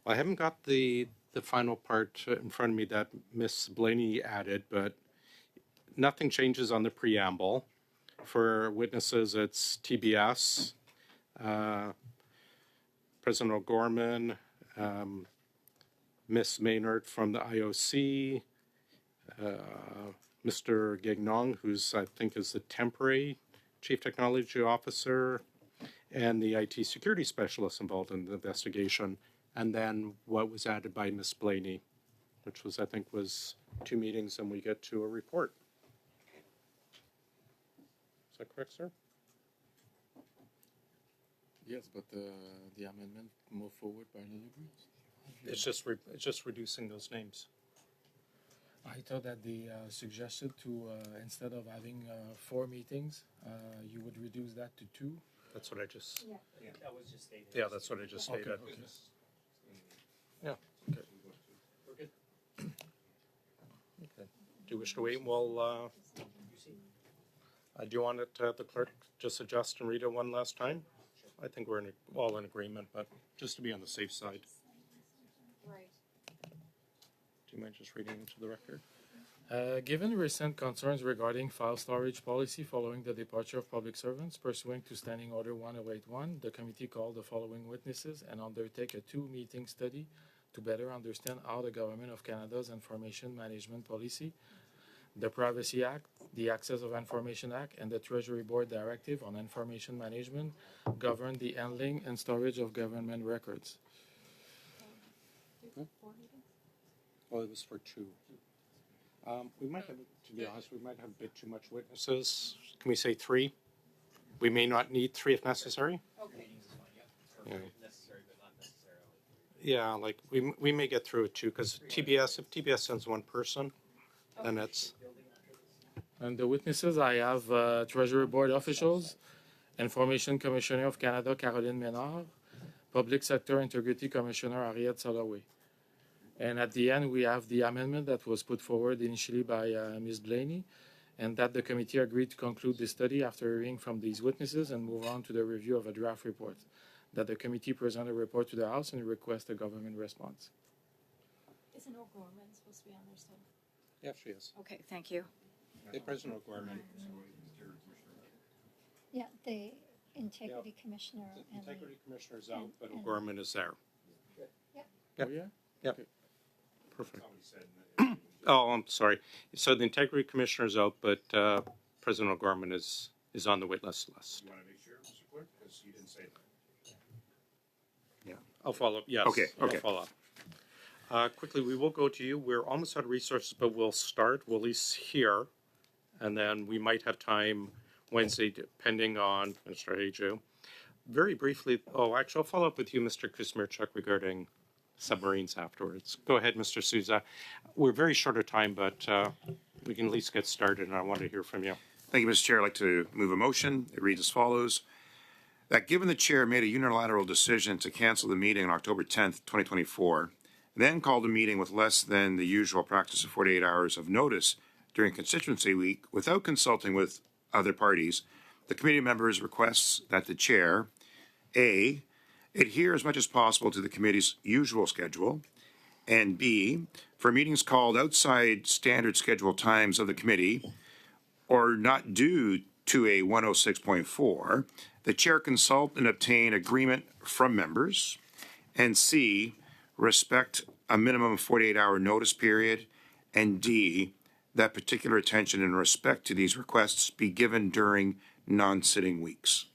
well, I haven't got the final part in front of me that Ms. Blaney added, but nothing changes on the preamble. For witnesses, it's TBS, President O'Gorman, Ms. Maynard from the IOC, Mr. Gagnon, who's I think is the temporary Chief Technology Officer, and the IT security specialist involved in the investigation, and then what was added by Ms. Blaney, which was I think was 2 meetings, and we get to a report. Is that correct, sir? Yes, but the amendment move forward by the Liberals. It's just reducing those names. I thought that they suggested to instead of having 4 meetings, you would reduce that to 2. That's what I just. Yeah. That was just stated. Yeah, that's what I just stated. Okay. Yeah. Okay. We're good. Okay. Do you wish to wait? Well, do you want it, the clerk just adjust and read it one last time? I think we're all in agreement, but just to be on the safe side. Right. Do you mind just reading into the record? Given recent concerns regarding file storage policy following the departure of public servants pursuant to Standing Order 1081, the committee called the following witnesses and undertake a 2-meeting study to better understand how the Government of Canada's Information Management Policy, the Privacy Act, the Access of Information Act, and the Treasury Board Directive on Information Management govern the handling and storage of government records. Well, it was for 2. We might have, to be honest, we might have a bit too much witnesses. Can we say 3? We may not need 3 if necessary. Okay. Yeah. Yeah, like we may get through it too, because TBS, if TBS sends 1 person, then it's. And the witnesses, I have Treasury Board officials, Information Commissioner of Canada, Caroline Ménard, Public Sector Integrity Commissioner, Harriet Soloway. And at the end, we have the amendment that was put forward initially by Ms. Blaney, and that the committee agreed to conclude the study after hearing from these witnesses and move on to the review of a draft report. That the committee present a report to the House and request a government response. Isn't O'Gorman supposed to be on there still? Yeah, she is. Okay, thank you. The President O'Gorman. Yeah, the Integrity Commissioner. The and the- Integrity Commissioner's out, but and- O'Gorman is there. Yep. Yep. Oh, yeah? Yep. Perfect. Oh, I'm sorry. So the Integrity Commissioner's out, but President O'Gorman is on the witness list. You want to make sure, Mr. Clerk, because you didn't say that. Yeah, I'll follow up. Yes. Okay, okay. I'll follow up. Quickly, we will go to you. We're almost out of resources, but we'll start. We'll at least here, and then we might have time Wednesday, depending on Mr. Haju. Very briefly, actually, I'll follow up with you, Mr. Kuzmirchuk, regarding submarines afterwards. Go ahead, Mr. Souza. We're very short of time, but we can at least get started, and I want to hear from you. Thank you, Mr. Chair. I'd like to move a motion. It reads as follows. That given the chair made a unilateral decision to cancel the meeting on October 10th, 2024, then called a meeting with less than the usual practice of 48 hours of notice during constituency week without consulting with other parties, the committee members requests that the chair, A, adhere as much as possible to the committee's usual schedule, and B, for meetings called outside standard scheduled times of the committee or not due to a 106.4, the chair consult and obtain agreement from members, and C, respect a minimum 48-hour notice period, and D, that particular attention and respect to these requests be given during non-sitting weeks.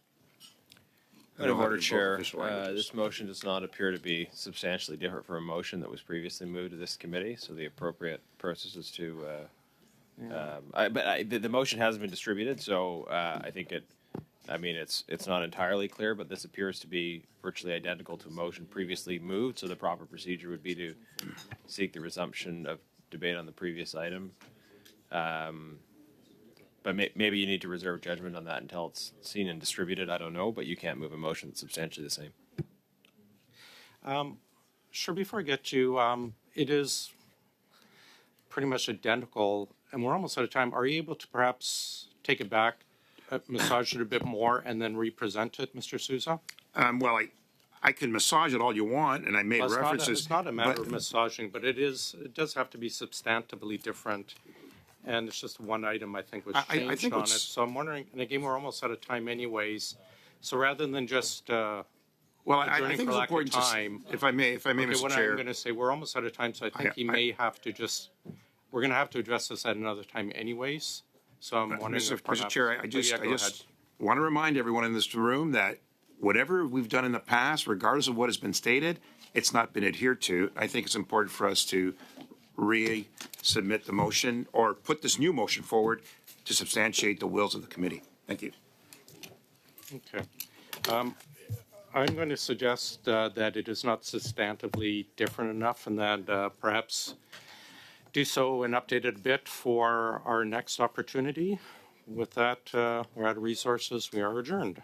Point of order, Chair. This motion does not appear to be substantially different from a motion that was previously moved to this committee, so the appropriate process is to. The motion hasn't been distributed, so I think it. I mean, it's not entirely clear, but this appears to be virtually identical to a motion previously moved. So the proper procedure would be to seek the resumption of debate on the previous item. But maybe you need to reserve judgment on that until it's seen and distributed. I don't know, but you can't move a motion that's substantially the same. Sure, before I get to, it is pretty much identical, and we're almost out of time. Are you able to perhaps take it back, massage it a bit more, and then re-present it, Mr. Souza? Well, I can massage it all you want, and I made references. It's not a matter of massaging, but it does have to be substantively different. And it's just one item I think was changed on it. So I'm wondering, and again, we're almost out of time anyways. So rather than just I think it's important time, if I may, Mr. What Chair. I'm going to say, we're almost out of time, so I think he may have to just. We're going to have to address this at another time anyways. So I'm wondering, Mr. Chair, I just want to remind everyone in this room that whatever we've done in the past, regardless of what has been stated, it's not been adhered to. I think it's important for us to resubmit the motion or put this new motion forward to substantiate the wills of the committee. Thank you. Okay. I'm going to suggest that it is not substantively different enough, and that perhaps do so and update it a bit for our next opportunity. With that, we're out of resources. We are adjourned.